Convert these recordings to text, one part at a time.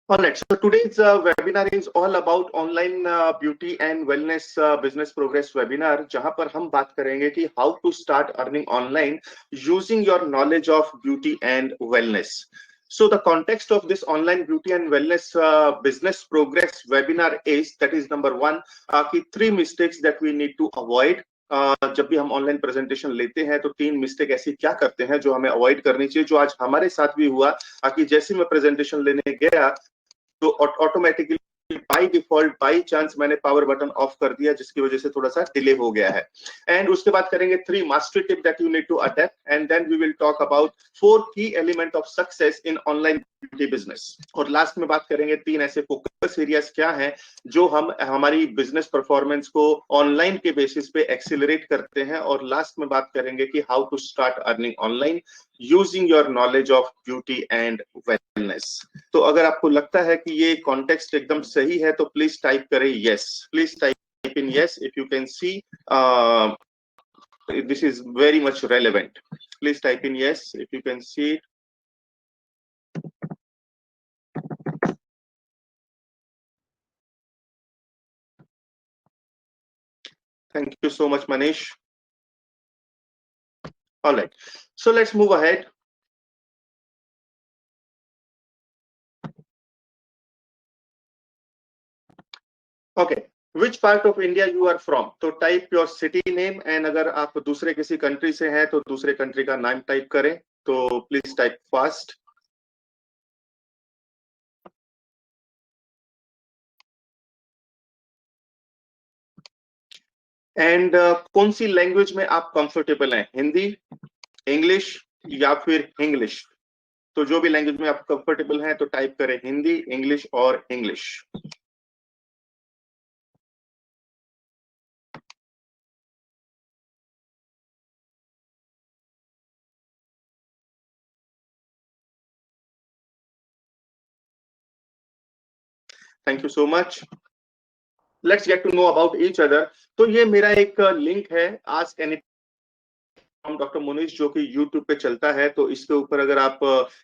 All right, so today's webinar is all about online beauty and wellness business progress webinar, जहां पर हम बात करेंगे कि how to start earning online using your knowledge of beauty and wellness. So the context of this online beauty and wellness business progress webinar is, that is number one, कि 3 mistakes that we need to avoid. जब भी हम online presentation लेते हैं तो 3 mistake ऐसी क्या करते हैं जो हमें अवॉइड करनी चाहिए, जो आज हमारे साथ भी हुआ कि जैसे मैं प्रेजेंटेशन लेने गया तो automatically by default by chance मैंने पावर बटन ऑफ कर दिया, जिसकी वजह से थोड़ा सा डिले हो गया है। एंड उसके बाद करेंगे 3 mastery tip that you need to adopt, and then we will talk about 4 की element of success in online beauty business. और लास्ट में बात करेंगे 3 ऐसे फोकस एरियाज क्या हैं जो हम हमारी बिजनेस परफॉर्मेंस को ऑनलाइन के बेसिस पे एक्सीलरेट करते हैं। और लास्ट में बात करेंगे कि how to start earning online using your knowledge of beauty and wellness. तो अगर आपको लगता है कि ये कॉन्टेक्स्ट एकदम सही है तो प्लीज टाइप करें yes, please type in yes if you can see this is very much relevant. Please type in yes if you can see. Thank you so much, Manish. All right, so let's move ahead. Okay, which part of India you are from? तो type your city name, and अगर आप दूसरे किसी country से हैं तो दूसरे country का नाम टाइप करें। तो प्लीज टाइप फास्ट। एंड कौन सी लैंग्वेज में आप कंफर्टेबल हैं, हिंदी, इंग्लिश या फिर इंग्लिश? तो जो भी लैंग्वेज में आप कंफर्टेबल हैं तो टाइप करें हिंदी, इंग्लिश और English. Thank you so much. Let's get to know about each other. तो ये मेरा एक लिंक है, आस्क एनी डॉक्टर मोनीश, जो कि YouTube पे चलता है। तो इसके ऊपर अगर आप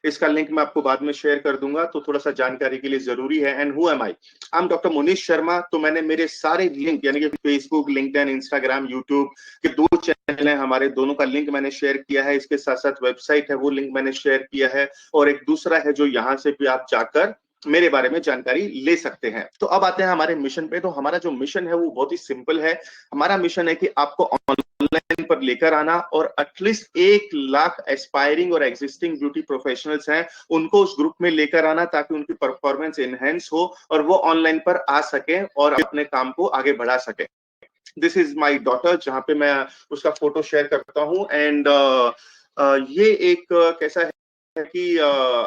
इसका लिंक मैं आपको बाद में शेयर कर दूंगा, तो थोड़ा सा जानकारी के लिए जरूरी है। And who am I am doctor Monish Sharma. तो मैंने मेरे सारे लिंक, यानी कि फेसबुक, लिंक्डइन, इंस्टाग्राम, यूट्यूब के 2 चैनल हैं हमारे, दोनों का लिंक मैंने शेयर किया है। इसके साथ साथ वेबसाइट है, वो लिंक मैंने शेयर किया है। और एक दूसरा है जो यहाँ से भी आप जाकर मेरे बारे में जानकारी ले सकते हैं। तो अब आते हैं हमारे मिशन पे। तो हमारा जो मिशन है वो बहुत ही सिंपल है। हमारा मिशन है कि आपको ऑनलाइन पर लेकर आना और एटलीस्ट 1 लाख एस्पायरिंग और एग्जिस्टिंग ब्यूटी प्रोफेशनल्स हैं, उनको उस ग्रुप में लेकर आना ताकि उनकी परफॉर्मेंस एनहेंस हो और वो ऑनलाइन पर आ सके और अपने काम को आगे बढ़ा सके। दिस इज माई डॉटर, जहां पे मैं उसका फोटो शेयर करता हूँ। एंड ये एक कैसा है कि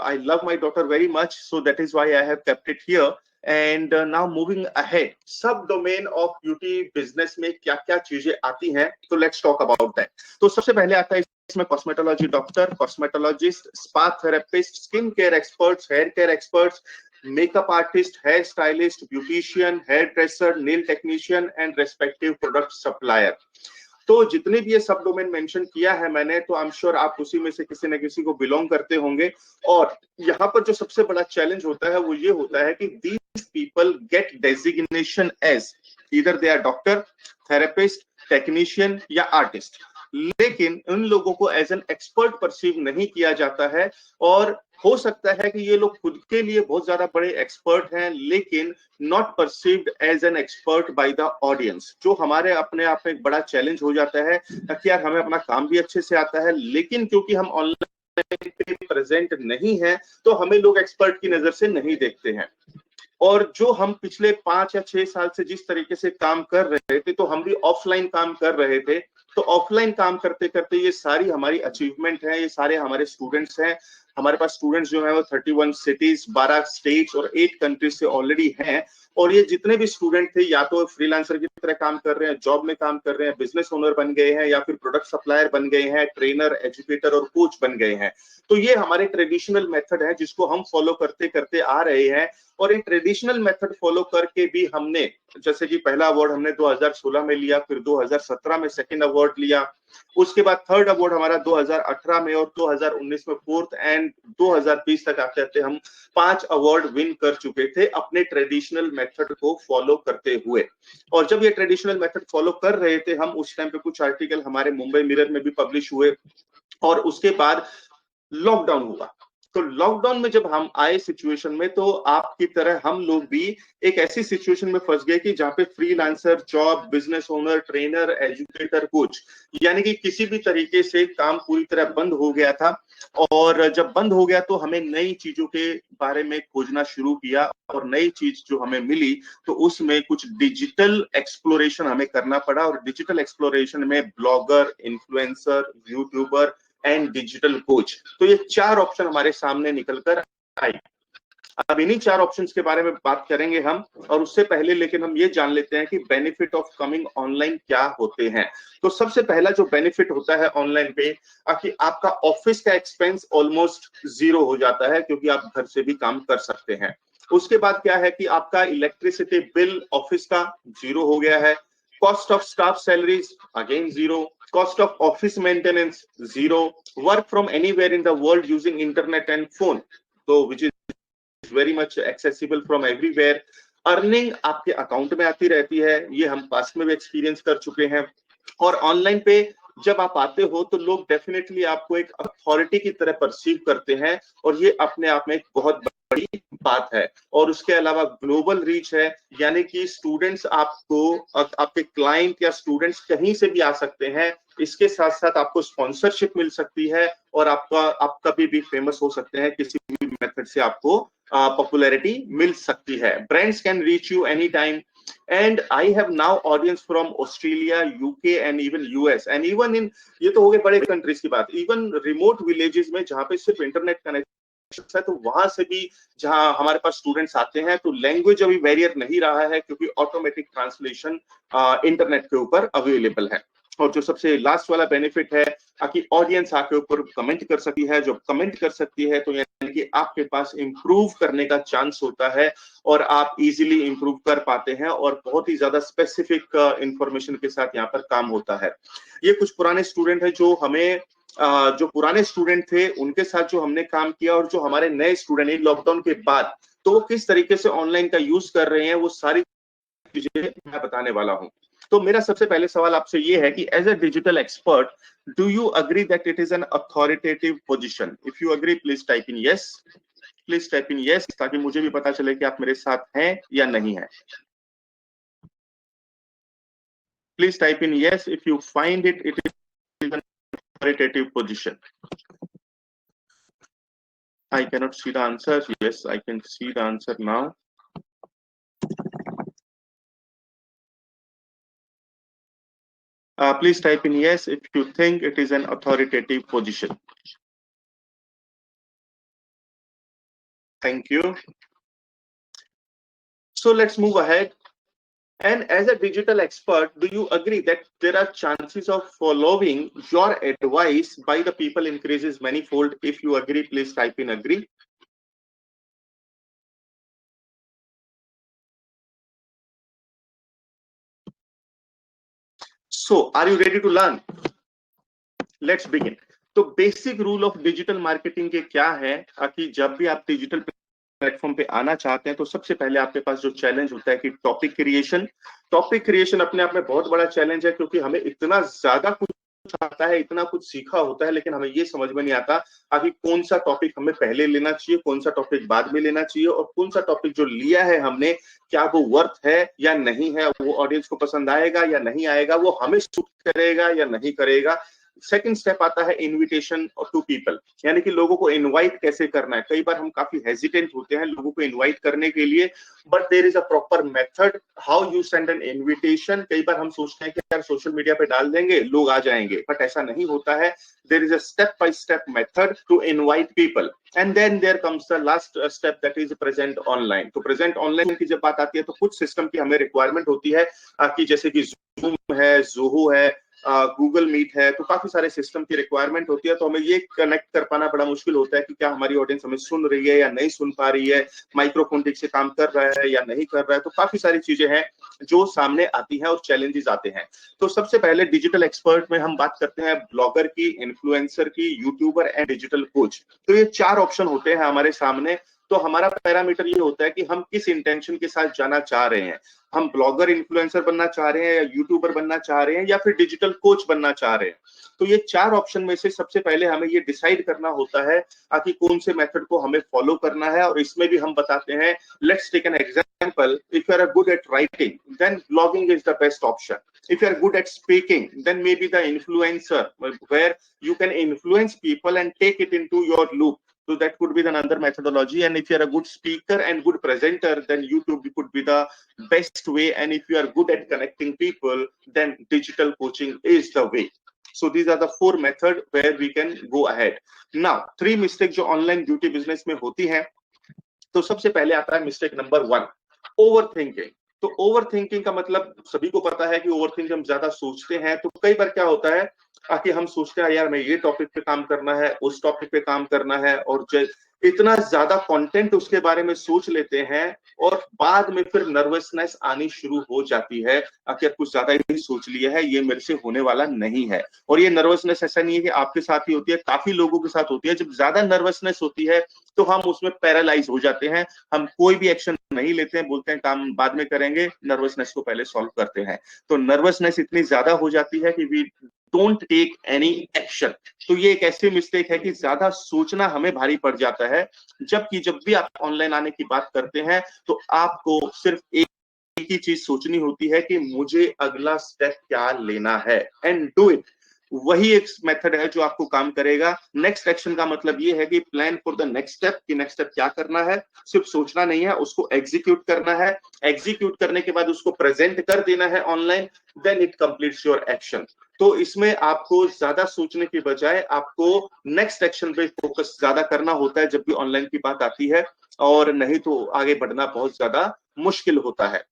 I love my daughter very much, so that is why I have kept it here. And now moving ahead, सब डोमेन ऑफ ब्यूटी बिजनेस में क्या क्या चीजें आती हैं, तो लेट्स टॉक अबाउट दैट। तो सबसे पहले आता है इसमें cosmetology doctor, cosmetologist, spa therapist, skin care experts, hair care experts, makeup artist, hair stylist, beautician, hairdresser, nail technician and respective product supplier. तो जितने भी ये सब डोमेन मेंशन किया है मैंने, तो आई एम श्योर आप उसी में से किसी न किसी को बिलोंग करते होंगे। और यहाँ पर जो सबसे बड़ा चैलेंज होता है वो ये होता है कि these people get designation as either they are doctor, therapist, technician या आर्टिस्ट, लेकिन उन लोगों को एज एन एक्सपर्ट परसीव नहीं किया जाता है। और हो सकता है कि ये लोग खुद के लिए बहुत ज्यादा बड़े एक्सपर्ट हैं, लेकिन not perceived as an expert by the audience, जो हमारे अपने आप में एक बड़ा चैलेंज हो जाता है कि यार हमें अपना काम भी अच्छे से आता है, लेकिन क्योंकि हम ऑनलाइन पे प्रेजेंट नहीं है तो हमें लोग एक्सपर्ट की नजर से नहीं देखते हैं। और जो हम पिछले 5 या 6 साल से जिस तरीके से काम कर रहे थे, तो हम भी ऑफलाइन काम कर रहे थे। तो ऑफलाइन काम करते करते ये सारी हमारी अचीवमेंट है, ये सारे हमारे स्टूडेंट्स हैं। हमारे पास स्टूडेंट्स जो है वो 31 सिटीज, 12 स्टेट्स और 8 कंट्रीज से ऑलरेडी हैं। और ये जितने भी स्टूडेंट थे या तो फ्रीलांसर की तरह काम कर रहे हैं, जॉब में काम कर रहे हैं, बिजनेस ओनर बन गए हैं या फिर प्रोडक्ट सप्लायर बन गए हैं, ट्रेनर, एजुकेटर और कोच बन गए हैं। तो ये हमारे ट्रेडिशनल मेथड है जिसको हम फॉलो करते करते आ रहे हैं। और ये ट्रेडिशनल मेथड फॉलो करके भी हमने जैसे कि पहला अवार्ड हमने 2016 में लिया, फिर 2017 में सेकंड अवार्ड लिया, उसके बाद थर्ड अवार्ड हमारा 2018 में और 2019 में फोर्थ, एंड 2020 तक आते आते हम 5 अवार्ड विन कर चुके थे अपने ट्रेडिशनल मेथड को फॉलो करते हुए। और जब ये ट्रेडिशनल मेथड फॉलो कर रहे थे हम, उस टाइम पे कुछ आर्टिकल हमारे मुंबई मिरर में भी पब्लिश हुए, और उसके बाद लॉकडाउन हुआ। तो लॉकडाउन में जब हम आए सिचुएशन में, तो आपकी तरह हम लोग भी एक ऐसी सिचुएशन में फंस गए कि जहां पे freelancer, job, business owner, trainer, educator, coach, यानी कि किसी भी तरीके से काम पूरी तरह बंद हो गया था। और जब बंद हो गया तो हमें नई चीजों के बारे में खोजना शुरू किया, और नई चीज जो हमें मिली तो उसमें कुछ डिजिटल एक्सप्लोरेशन हमें करना पड़ा। और डिजिटल एक्सप्लोरेशन में blogger, influencer, YouTuber and digital coach, तो ये 4 ऑप्शन हमारे सामने निकल कर आए। अब इन्हीं 4 ऑप्शंस के बारे में बात करेंगे हम, और उससे पहले लेकिन हम ये जान लेते हैं कि बेनिफिट ऑफ कमिंग ऑनलाइन क्या होते हैं। तो सबसे पहला जो बेनिफिट होता है ऑनलाइन पे, कि आपका ऑफिस का एक्सपेंस ऑलमोस्ट 0 हो जाता है, क्योंकि आप घर से भी काम कर सकते हैं। उसके बाद क्या है कि आपका इलेक्ट्रिसिटी बिल ऑफिस का 0 हो गया है। Cost of staff salaries again 0, cost of office maintenance 0, work from anywhere in the world using internet and phone, so which is very much accessible from everywhere. Earning आपके account में आती रहती है, ये हम पास्ट में भी एक्सपीरियंस कर चुके हैं। और ऑनलाइन पे जब आप आते हो तो लोग डेफिनेटली आपको एक अथॉरिटी की तरह परसीव करते हैं, और ये अपने आप में एक बहुत बड़ी बात है। और उसके अलावा ग्लोबल रीच है, यानी कि स्टूडेंट्स आपको, आपके क्लाइंट या स्टूडेंट्स कहीं से भी आ सकते हैं। इसके साथ साथ आपको स्पॉन्सरशिप मिल सकती है, और आप कभी भी फेमस हो सकते हैं, किसी भी मेथड से आपको पॉपुलैरिटी मिल सकती है। Brands can reach you any time, and I have now audience from Australia, UK and even US, and even in, ये तो हो गए बड़े कंट्रीज की बात, इवन रिमोट विलेजेस में जहां पे सिर्फ इंटरनेट कनेक्शन है, तो वहां से भी जहां हमारे पास स्टूडेंट्स आते हैं, तो लैंग्वेज अभी बैरियर नहीं रहा है, क्योंकि ऑटोमेटिक ट्रांसलेशन इंटरनेट के ऊपर अवेलेबल है। और जो सबसे लास्ट वाला बेनिफिट है कि ऑडियंस आपके ऊपर कमेंट कर सकती है। जो कमेंट कर सकती है तो यानी कि आपके पास इंप्रूव करने का चांस होता है, और आप इजीली इंप्रूव कर पाते हैं, और बहुत ही ज्यादा स्पेसिफिक इंफॉर्मेशन के साथ यहाँ पर काम होता है। ये कुछ पुराने स्टूडेंट हैं जो हमें जो पुराने स्टूडेंट थे उनके साथ जो हमने काम किया, और जो हमारे नए स्टूडेंट इन लॉकडाउन के बाद तो वो किस तरीके से ऑनलाइन का यूज कर रहे हैं, वो सारी चीजें मैं बताने वाला हूं। तो मेरा सबसे पहले सवाल आपसे ये है कि as a digital expert, do you agree that it is an authoritative position? If you agree please type in yes, please type in yes, ताकि मुझे भी पता चले कि आप मेरे साथ हैं या नहीं हैं। Please type in yes if you find it is an authoritative position. I cannot see the answer. Yes, I can see the answer now. Please type in yes if you think it is an authoritative position. Thank you. So let's move ahead. And as a digital expert, do you agree that there are chances of following your advice by the people increases manifold? If you agree, please type in agree. So, are you ready to learn? Let's begin. तो basic rule of digital marketing के क्या है कि जब भी आप digital platform पे आना चाहते हैं तो सबसे पहले आपके पास जो चैलेंज होता है कि टॉपिक क्रिएशन। टॉपिक क्रिएशन अपने आप में बहुत बड़ा चैलेंज है, क्योंकि हमें इतना ज्यादा कुछ आता है, इतना कुछ सीखा होता है, लेकिन हमें ये समझ में नहीं आता कि कौन सा टॉपिक हमें पहले लेना चाहिए, कौन सा टॉपिक बाद में लेना चाहिए, और कौन सा टॉपिक जो लिया है हमने, क्या वो वर्थ है या नहीं है, वो ऑडियंस को पसंद आएगा या नहीं आएगा, वो हमें सूट करेगा या नहीं करेगा। सेकंड स्टेप आता है इनविटेशन टू पीपल, यानी कि लोगों को इनवाइट कैसे करना है। कई बार हम काफी हेजिटेंट होते हैं लोगों को इनवाइट करने के लिए, but there is a proper method how you send an invitation. कई बार हम सोचते हैं कि यार सोशल मीडिया पे डाल देंगे लोग आ जाएंगे, बट ऐसा नहीं होता है। There is a step by step method to invite people, and then there comes the last step that is present online. तो प्रेजेंट ऑनलाइन की जब बात आती है तो कुछ सिस्टम की हमें रिक्वायरमेंट होती है कि जैसे कि जूम है, जोहो है, गूगल मीट है, तो काफी सारे सिस्टम की रिक्वायरमेंट होती है। तो हमें ये कनेक्ट कर पाना बड़ा मुश्किल होता है कि क्या हमारी ऑडियंस हमें सुन रही है या नहीं सुन पा रही है, माइक्रोफोन ठीक से काम कर रहा है या नहीं कर रहा है। तो काफी सारी चीजें हैं जो सामने आती हैं और चैलेंजेस आते हैं। तो सबसे पहले डिजिटल एक्सपर्ट में हम बात करते हैं ब्लॉगर की, इन्फ्लुएंसर की, यूट्यूबर एंड डिजिटल कोच। तो ये 4 ऑप्शन होते हैं हमारे सामने। तो हमारा पैरामीटर ये होता है कि हम किस इंटेंशन के साथ जाना चाह रहे हैं। हम ब्लॉगर इन्फ्लुएंसर बनना चाह रहे हैं या यूट्यूबर बनना चाह रहे हैं या फिर डिजिटल कोच बनना चाह रहे हैं। तो ये 4 ऑप्शन में से सबसे पहले हमें ये डिसाइड करना होता है कि कौन से मेथड को हमें फॉलो करना है। और इसमें भी हम बताते हैं, let's take an example, if you are good at writing then blogging is the best option. If you are good at speaking, then maybe the influencer, where you can influence people and take it into your loop. So that could be another methodology. And if you are a good speaker and good presenter, then YouTube could be the best way. And if you are good at connecting people, then digital coaching is the way. So these are the 4 methods where we can go ahead. Now, 3 mistakes जो online beauty business में होती हैं। तो सबसे पहले आता है mistake number 1, over thinking. तो ओवर थिंकिंग का मतलब सभी को पता है कि ओवर थिंकिंग हम ज्यादा सोचते हैं। तो कई बार क्या होता है कि हम सोचते हैं यार मैं ये टॉपिक पे काम करना है, उस टॉपिक पे काम करना है, और इतना ज्यादा कंटेंट उसके बारे में सोच लेते हैं और बाद में फिर नर्वसनेस आनी शुरू हो जाती है कि कुछ ज्यादा ही सोच लिया है, ये मेरे से होने वाला नहीं है। और ये नर्वसनेस ऐसा नहीं है कि आपके साथ ही होती है, काफी लोगों के साथ होती है। जब ज्यादा नर्वसनेस होती है तो हम उसमें पैरालाइज हो जाते हैं, हम कोई भी एक्शन नहीं लेते हैं, बोलते हैं काम बाद में करेंगे, नर्वसनेस को पहले सॉल्व करते हैं। तो नर्वसनेस इतनी ज्यादा हो जाती है कि we don't take any action. तो ये एक ऐसी मिस्टेक है कि ज्यादा सोचना हमें भारी पड़ जाता है। जबकि जब भी आप ऑनलाइन आने की बात करते हैं तो आपको सिर्फ एक ही चीज सोचनी होती है कि मुझे अगला स्टेप क्या लेना है, एंड डू इट। वही एक मेथड है जो आपको काम करेगा। नेक्स्ट एक्शन का मतलब ये है कि plan for the next step, कि नेक्स्ट स्टेप क्या करना है। सिर्फ सोचना नहीं है, उसको एग्जीक्यूट करना है। एग्जीक्यूट करने के बाद उसको प्रेजेंट कर देना है online, then it completes your action. तो इसमें आपको ज्यादा सोचने की बजाय आपको नेक्स्ट एक्शन पे फोकस ज्यादा करना होता है जब भी ऑनलाइन की बात आती है, और नहीं तो आगे बढ़ना बहुत ज्यादा मुश्किल होता है।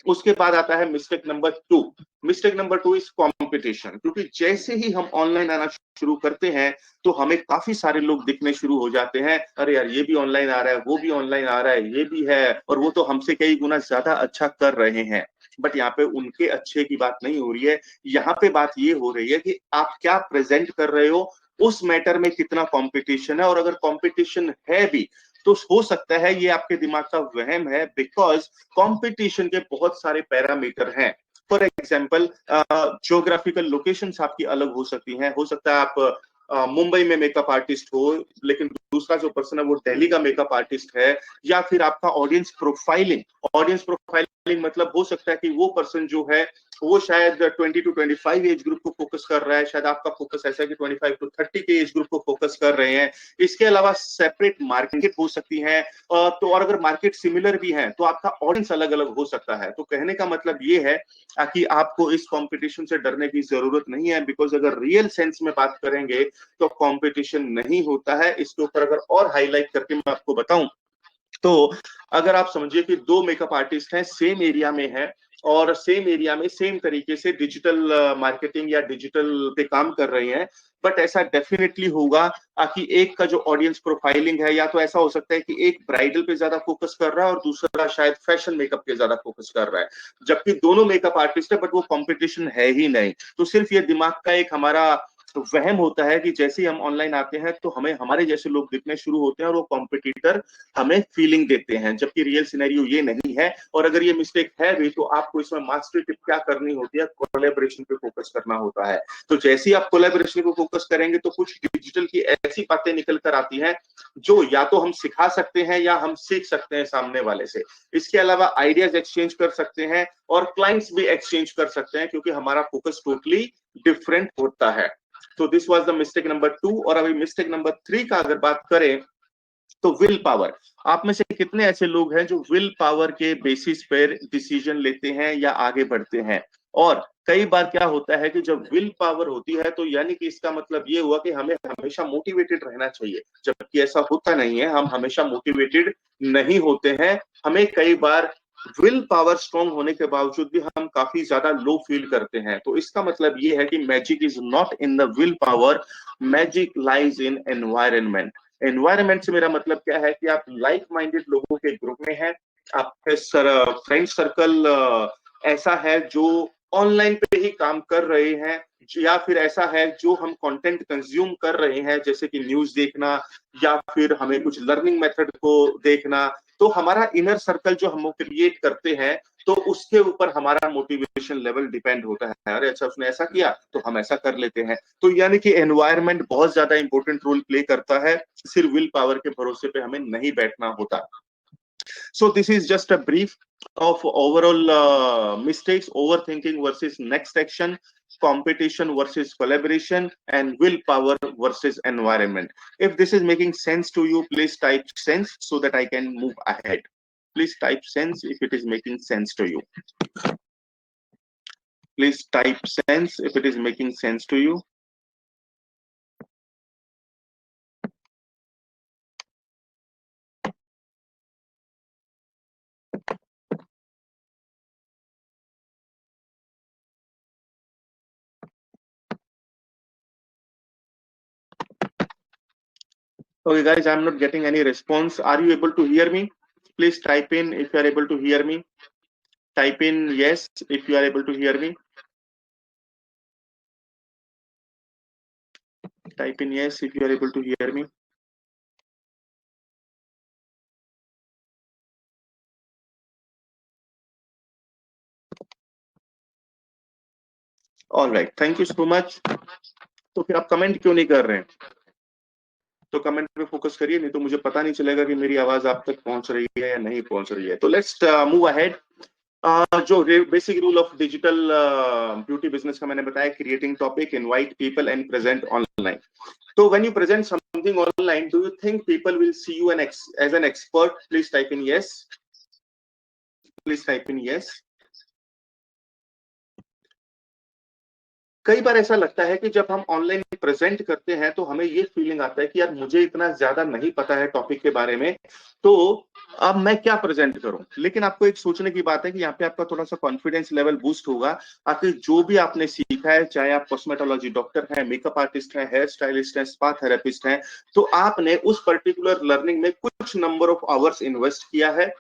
उसके बाद आता है mistake number 2। Mistake number 2 is competition. क्योंकि जैसे ही हम ऑनलाइन आना शुरू करते हैं तो हमें काफी सारे लोग दिखने शुरू हो जाते हैं, अरे यार ये भी ऑनलाइन आ रहा है, वो भी ऑनलाइन आ रहा है, ये भी है, और वो तो हमसे कई गुना ज्यादा अच्छा कर रहे हैं। बट यहाँ पे उनके अच्छे की बात नहीं हो रही है, यहाँ पे बात ये हो रही है कि आप क्या प्रेजेंट कर रहे हो, उस मैटर में कितना कंपटीशन है। और अगर कंपटीशन है भी तो हो सकता है ये आपके दिमाग का वहम है, बिकॉज कंपटीशन के बहुत सारे पैरामीटर हैं। फॉर एग्जाम्पल, ज्योग्राफिकल लोकेशंस आपकी अलग हो सकती हैं। हो सकता है आप मुंबई में मेकअप आर्टिस्ट हो, लेकिन दूसरा जो पर्सन है वो दिल्ली का मेकअप आर्टिस्ट है। या फिर आपका ऑडियंस प्रोफाइलिंग मतलब हो सकता है कि वो पर्सन जो है वो शायद 20 to 25 एज ग्रुप को फोकस कर रहा है, शायद आपका फोकस ऐसा है कि 25 to 30 के एज ग्रुप को फोकस कर रहे हैं। इसके अलावा सेपरेट मार्केट हो सकती है, तो और अगर मार्केट सिमिलर भी है तो आपका ऑडियंस अलग अलग हो सकता है। तो कहने का मतलब ये है कि आपको इस कंपटीशन से डरने की जरूरत नहीं है, बिकॉज अगर रियल सेंस में बात करेंगे तो कंपटीशन नहीं होता है। इसके ऊपर अगर और हाईलाइट करके मैं आपको बताऊं तो अगर आप समझिए कि 2 मेकअप आर्टिस्ट हैं, सेम एरिया में है, और सेम एरिया में सेम तरीके से डिजिटल मार्केटिंग या डिजिटल पे काम कर रहे हैं, बट ऐसा डेफिनेटली होगा कि एक का जो ऑडियंस प्रोफाइलिंग है, या तो ऐसा हो सकता है कि एक ब्राइडल पे ज्यादा फोकस कर रहा है और दूसरा शायद फैशन मेकअप पे ज्यादा फोकस कर रहा है, जबकि दोनों मेकअप आर्टिस्ट है, बट वो कंपटीशन है ही नहीं। तो सिर्फ ये दिमाग का एक हमारा वहम होता है कि जैसे ही हम ऑनलाइन आते हैं तो हमें हमारे जैसे लोग दिखने शुरू होते हैं और वो कॉम्पिटिटर हमें फीलिंग देते हैं, जबकि रियल सिनेरियो ये नहीं है। और अगर ये मिस्टेक है भी तो आपको इसमें मास्टरी टिप क्या करनी होती है, कोलैबोरेशन पे फोकस करना होता है। तो जैसे ही आप कोलैबोरेशन पे फोकस करेंगे तो कुछ डिजिटल की ऐसी बातें निकल कर आती हैं जो या तो हम सिखा सकते हैं या हम सीख सकते हैं सामने वाले से। इसके अलावा आइडियाज एक्सचेंज कर सकते हैं और क्लाइंट्स भी एक्सचेंज कर सकते हैं, क्योंकि हमारा फोकस टोटली डिफरेंट होता है। तो this was the mistake number 2। और अभी मिस्टेक नंबर 3 का अगर बात करें तो विल पावर। आप में से कितने ऐसे लोग हैं जो विल पावर के बेसिस पर डिसीजन लेते हैं या आगे बढ़ते हैं? और कई बार क्या होता है कि जब विल पावर होती है तो यानी कि इसका मतलब ये हुआ कि हमें हमेशा मोटिवेटेड रहना चाहिए, जबकि ऐसा होता नहीं है। हम हमेशा मोटिवेटेड नहीं होते हैं, हमें कई बार विल पावर स्ट्रांग होने के बावजूद भी हम काफी ज्यादा लो फील करते हैं। तो इसका मतलब ये है कि magic is not in the will power, magic lies in environment. Environment से मेरा मतलब क्या है कि आप लाइक माइंडेड लोगों के ग्रुप में हैं, आपके फ्रेंड सर्कल ऐसा है जो ऑनलाइन पे ही काम कर रहे हैं, या फिर ऐसा है जो हम कंटेंट कंज्यूम कर रहे हैं, जैसे कि न्यूज देखना या फिर हमें कुछ लर्निंग मेथड को देखना। तो हमारा इनर सर्कल जो हम क्रिएट करते हैं, तो उसके ऊपर हमारा मोटिवेशन लेवल डिपेंड होता है। अरे अच्छा, उसने ऐसा किया तो हम ऐसा कर लेते हैं। तो यानी कि एनवायरनमेंट बहुत ज्यादा इंपॉर्टेंट रोल प्ले करता है, सिर्फ विल पावर के भरोसे पे हमें नहीं बैठना होता। So this is just a brief of overall mistakes: overthinking versus next action, competition versus collaboration, and willpower versus environment. If this is making sense to you, please type sense so that I can move ahead. Please type sense if it is making sense to you. Please type sense if it is making sense to you. Okay, guys, I'm not getting any response. Are you able to hear me? Please type in if you are able to hear me. Type in yes if you are able to hear me. Type in yes if you are able to hear me. All right, thank you so much. तो फिर आप comment क्यों नहीं कर रहे हैं? तो comment पे फोकस करिए, नहीं तो मुझे पता नहीं चलेगा कि मेरी आवाज आप तक पहुंच रही है या नहीं पहुंच रही है। तो लेट्स मूव अहेड। जो basic rule of digital beauty business का मैंने बताया, creating topic, invite people and present online. तो when you present something online, do you think people will see you as an expert? Please type in yes. Please type in yes. कई बार ऐसा लगता है कि जब हम ऑनलाइन प्रेजेंट करते हैं तो हमें ये फीलिंग आता है कि यार मुझे इतना ज्यादा नहीं पता है टॉपिक के बारे में, तो अब मैं क्या प्रेजेंट करूं। लेकिन आपको एक सोचने की बात है कि यहाँ पे आपका थोड़ा सा कॉन्फिडेंस लेवल बूस्ट होगा। आखिर जो भी आपने सीखा है, चाहे आप कॉस्मेटोलॉजी डॉक्टर हैं, मेकअप आर्टिस्ट हैं, हेयर स्टाइलिस्ट हैं, स्पा थेरेपिस्ट हैं, तो आपने उस पर्टिकुलर लर्निंग में कुछ नंबर ऑफ आवर्स इन्वेस्ट किया है,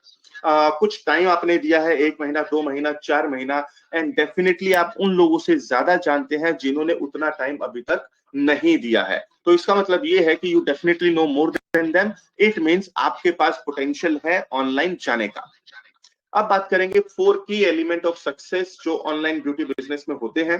कुछ टाइम आपने दिया है, 1 महीना, 2 महीना, 4 महीना, एंड डेफिनेटली आप उन लोगों से ज्यादा जानते हैं जिन्होंने उतना टाइम अभी तक नहीं दिया है। तो इसका मतलब ये है कि you definitely know more than them. It means आपके पास पोटेंशियल है ऑनलाइन जाने का। अब बात करेंगे 4 की एलिमेंट ऑफ सक्सेस जो ऑनलाइन ब्यूटी बिजनेस में होते हैं।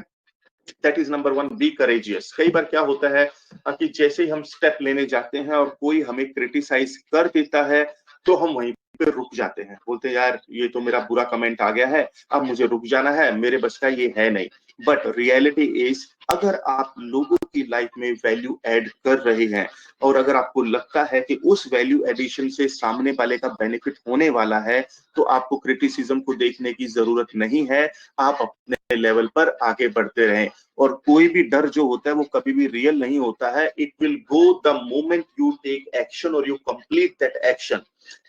That is number 1, be courageous. कई बार क्या होता है कि जैसे ही हम स्टेप लेने जाते हैं और कोई हमें क्रिटिसाइज कर देता है, तो हम वहीं पे रुक जाते हैं, बोलते हैं यार ये तो मेरा बुरा कमेंट आ गया है, अब मुझे रुक जाना है, मेरे बस का ये है नहीं। बट रियलिटी इज, अगर आप लोगों की लाइफ में वैल्यू ऐड कर रहे हैं और अगर आपको लगता है कि उस वैल्यू एडिशन से सामने वाले का बेनिफिट होने वाला है, तो आपको क्रिटिसिज्म को देखने की जरूरत नहीं है। आप अपने लेवल पर आगे बढ़ते रहें। और कोई भी डर जो होता है वो कभी भी रियल नहीं होता है। It will go the moment you take action और you complete that action.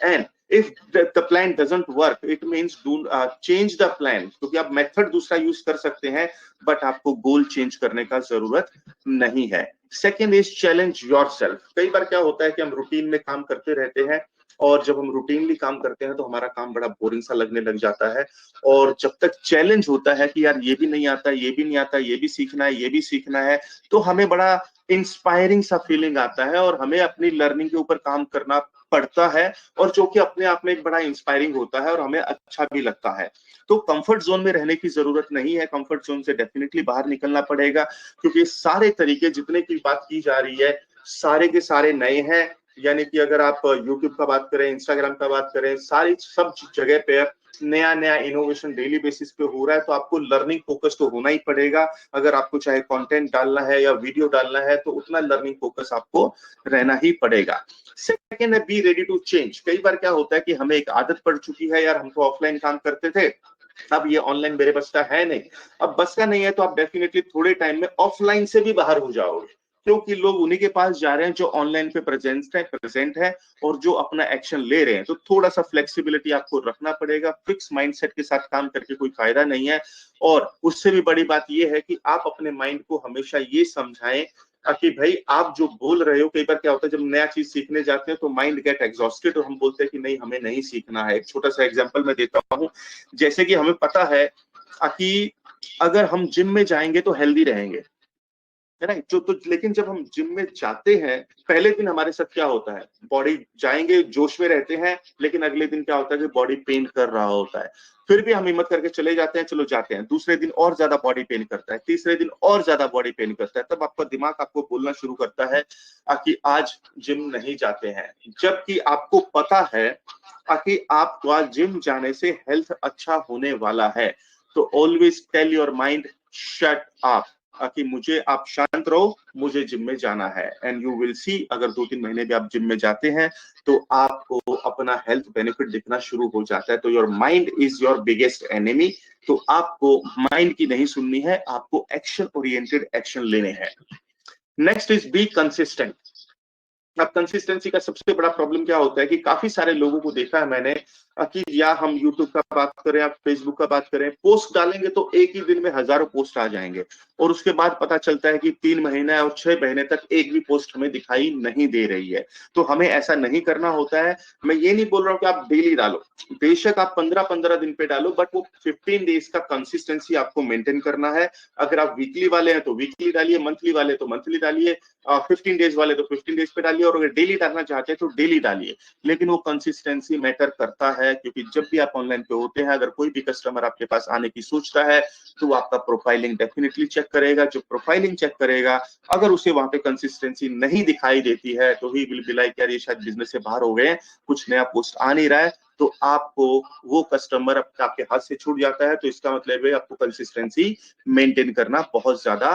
And if the plan doesn't work, it means do change the plan, क्योंकि आप मेथड दूसरा यूज कर सकते हैं, बट आपको गोल चेंज करने का जरूरत नहीं है। Second is challenge yourself. कई बार क्या होता है कि हम रूटीन में काम करते रहते हैं, और जब हम रूटीनली काम करते हैं तो हमारा काम बड़ा बोरिंग सा लगने लग जाता है। और जब तक चैलेंज होता है कि यार ये भी नहीं आता, ये भी नहीं आता, ये भी सीखना है, ये भी सीखना है, तो हमें बड़ा इंस्पायरिंग सा फीलिंग आता है और हमें अपनी लर्निंग के ऊपर काम करना पड़ता है, और जो कि अपने आप में एक बड़ा इंस्पायरिंग होता है और हमें अच्छा भी लगता है। तो कंफर्ट जोन में रहने की जरूरत नहीं है, कंफर्ट जोन से डेफिनेटली बाहर निकलना पड़ेगा, क्योंकि सारे तरीके जितने की बात की जा रही है, सारे के सारे नए हैं। यानी कि अगर आप यूट्यूब का बात करें, इंस्टाग्राम का बात करें, सारी सब जगह पे नया नया इनोवेशन डेली बेसिस पे हो रहा है, तो आपको लर्निंग फोकस तो होना ही पड़ेगा। अगर आपको चाहे कंटेंट डालना है या वीडियो डालना है, तो उतना लर्निंग फोकस आपको रहना ही पड़ेगा। सेकेंड है, बी रेडी टू चेंज। कई बार क्या होता है कि हमें एक आदत पड़ चुकी है, यार हम तो ऑफलाइन काम करते थे, अब ये ऑनलाइन मेरे बस का है नहीं। अब बस का नहीं है तो आप डेफिनेटली थोड़े टाइम में ऑफलाइन से भी बाहर हो जाओगे। क्योंकि लोग उन्हीं के पास जा रहे हैं जो ऑनलाइन पे प्रेजेंट है और जो अपना एक्शन ले रहे हैं। तो थोड़ा सा फ्लेक्सिबिलिटी आपको रखना पड़ेगा, फिक्स माइंडसेट के साथ काम करके कोई फायदा नहीं है। और उससे भी बड़ी बात यह है कि आप अपने माइंड को हमेशा ये समझाएं कि भाई आप जो बोल रहे हो, कई बार क्या होता है जब नया चीज सीखने जाते हैं तो माइंड गेट एग्जॉस्टेड और हम बोलते हैं कि नहीं हमें नहीं सीखना है। एक छोटा सा एग्जांपल मैं देता हूँ, जैसे कि हमें पता है कि अगर हम जिम में जाएंगे तो हेल्दी रहेंगे, है ना। जो तो लेकिन जब हम जिम में जाते हैं पहले दिन हमारे साथ क्या होता है, बॉडी जाएंगे जोश में रहते हैं, लेकिन अगले दिन क्या होता है कि बॉडी पेन कर रहा होता है। फिर भी हम हिम्मत करके चले जाते हैं, चलो जाते हैं। दूसरे दिन और ज्यादा बॉडी पेन करता है, तीसरे दिन और ज्यादा बॉडी पेन करता है। तब आपका दिमाग आपको बोलना शुरू करता है कि आज जिम नहीं जाते हैं, जबकि आपको पता है कि आपको आज जिम जाने से हेल्थ अच्छा होने वाला है। तो always tell your mind shut up, कि मुझे आप शांत रहो, मुझे जिम में जाना है। एंड यू विल सी, अगर 2-3 महीने भी आप जिम में जाते हैं तो आपको अपना हेल्थ बेनिफिट दिखना शुरू हो जाता है। तो your mind is your biggest enemy. तो आपको माइंड की नहीं सुननी है, आपको एक्शन ओरिएंटेड एक्शन लेने हैं। Next is be consistent. अब कंसिस्टेंसी का सबसे बड़ा प्रॉब्लम क्या होता है कि काफी सारे लोगों को देखा है मैंने कि या हम यूट्यूब का बात करें या फेसबुक का बात करें, पोस्ट डालेंगे तो एक ही दिन में हजारों पोस्ट आ जाएंगे और उसके बाद पता चलता है कि 3 महीने और 6 महीने तक एक भी पोस्ट हमें दिखाई नहीं दे रही है। तो हमें ऐसा नहीं करना होता है। मैं ये नहीं बोल रहा हूँ कि आप डेली डालो, बेशक आप 15-15 दिन पे डालो, बट वो 15 डेज का कंसिस्टेंसी आपको मेंटेन करना है। अगर आप वीकली वाले हैं तो वीकली डालिए, मंथली वाले तो मंथली डालिए, 15 डेज वाले तो 15 डेज पे डालिए, और अगर डेली डालना चाहते हैं तो डेली डालिए। लेकिन वो कंसिस्टेंसी मैटर करता है, क्योंकि जब भी आप ऑनलाइन पे होते हैं, अगर कोई भी कस्टमर आपके पास आने की सोचता है तो वो आपका प्रोफाइलिंग डेफिनेटली चेक करेगा। जो प्रोफाइलिंग चेक करेगा, अगर उसे वहां पे कंसिस्टेंसी नहीं दिखाई देती है तो ही विल बी लाइक यार ये शायद बिजनेस से बाहर हो गए हैं, कुछ नया पोस्ट आ नहीं रहा है। तो आपको वो कस्टमर आपके हाथ से छूट जाता है। तो इसका मतलब है आपको कंसिस्टेंसी मेंटेन करना बहुत ज्यादा